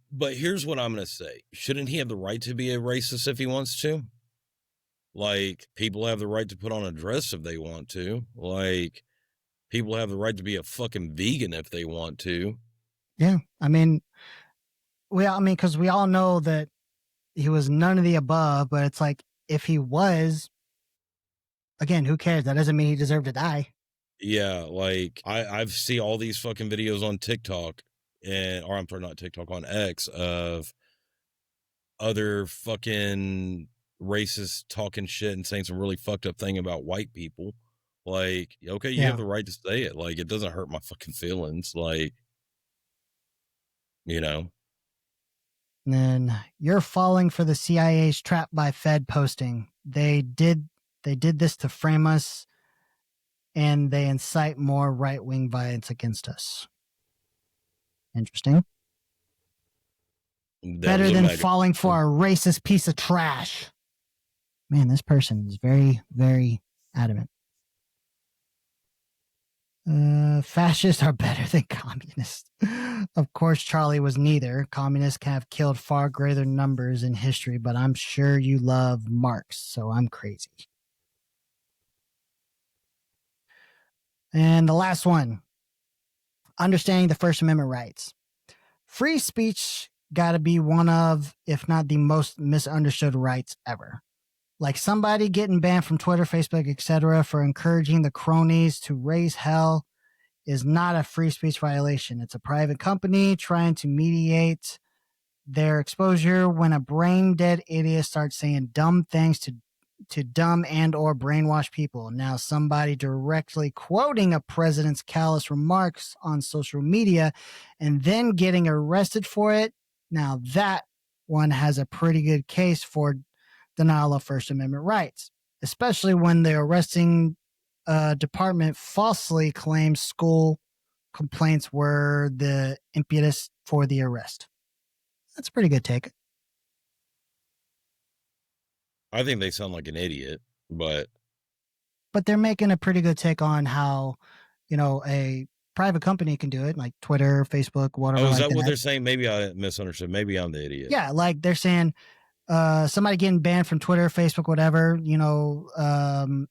But here's what I'm going to say. Shouldn't he have the right to be a racist if he wants to? Like, people have the right to put on a dress if they want to. Like, people have the right to be a fucking vegan if they want to. Yeah. Because we all know that he was none of the above, but it's like, if he was, again, who cares? That doesn't mean he deserved to die. Yeah, like I've seen all these fucking videos on TikTok, or I'm sorry, not TikTok, on X, of other fucking racists talking shit and saying some really fucked up thing about white people. Like, okay, you have the right to say it. Like, it doesn't hurt my fucking feelings. Like, you know. And then you're falling for the CIA's trap by Fed posting. They did this to frame us, and they incite more right-wing violence against us. Interesting. Better than falling for a racist piece of trash. Man, this person is very, very adamant. Fascists are better than communists. Of course, Charlie was neither. Communists have killed far greater numbers in history, but I'm sure you love Marx, so I'm crazy. And the last one, understanding the First Amendment rights. Free speech got to be one of, if not the most misunderstood rights ever. Like somebody getting banned from Twitter, Facebook, etc. for encouraging the cronies to raise hell is not a free speech violation. It's a private company trying to mediate their exposure when a brain dead idiot starts saying dumb things to dumb and or brainwash people. Now somebody directly quoting a president's callous remarks on social media and then getting arrested for it. Now that one has a pretty good case for denial of First Amendment rights, especially when the arresting department falsely claims school complaints were the impetus for the arrest. That's a pretty good take. I think they sound like an idiot, but they're making a pretty good take on how, a private company can do it, like Twitter, Facebook, whatever. Oh, is that what they're saying? Maybe I misunderstood. Maybe I'm the idiot. Yeah, like they're saying somebody getting banned from Twitter, Facebook, whatever,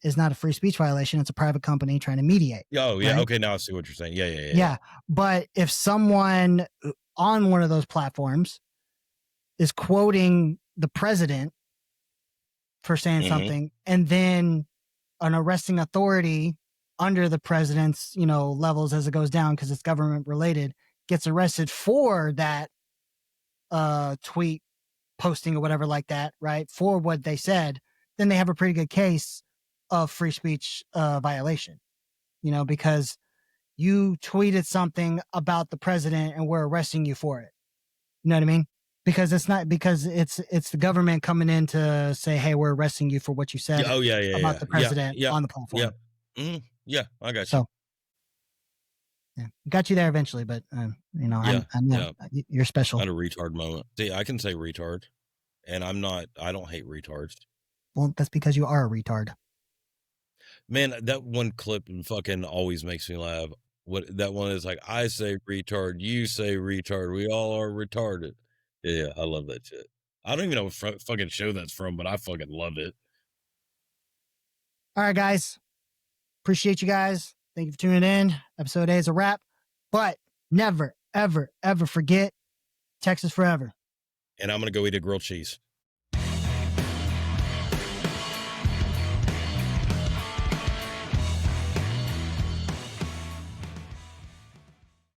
is not a free speech violation. It's a private company trying to mediate. Oh, yeah. Right? Okay, now I see what you're saying. Yeah. Yeah, but if someone on one of those platforms is quoting the president for saying something, and then an arresting authority under the president's, levels as it goes down because it's government related, gets arrested for that tweet posting or whatever like that, right, for what they said, then they have a pretty good case of free speech violation, because you tweeted something about the president and we're arresting you for it. You know what I mean? Because it's the government coming in to say, hey, we're arresting you for what you said about the president on the platform. Yeah, I got you. So, got you there eventually, but I'm you're special. I had a retard moment. See, I can say retard, and I don't hate retards. Well, that's because you are a retard. Man, that one clip fucking always makes me laugh. What that one is like, I say retard, you say retard, we all are retarded. Yeah, I love that shit. I don't even know what fucking show that's from, but I fucking love it. All right, guys. Appreciate you guys. Thank you for tuning in. Episode 8 is a wrap. But never, ever, ever forget Texas forever. And I'm going to go eat a grilled cheese.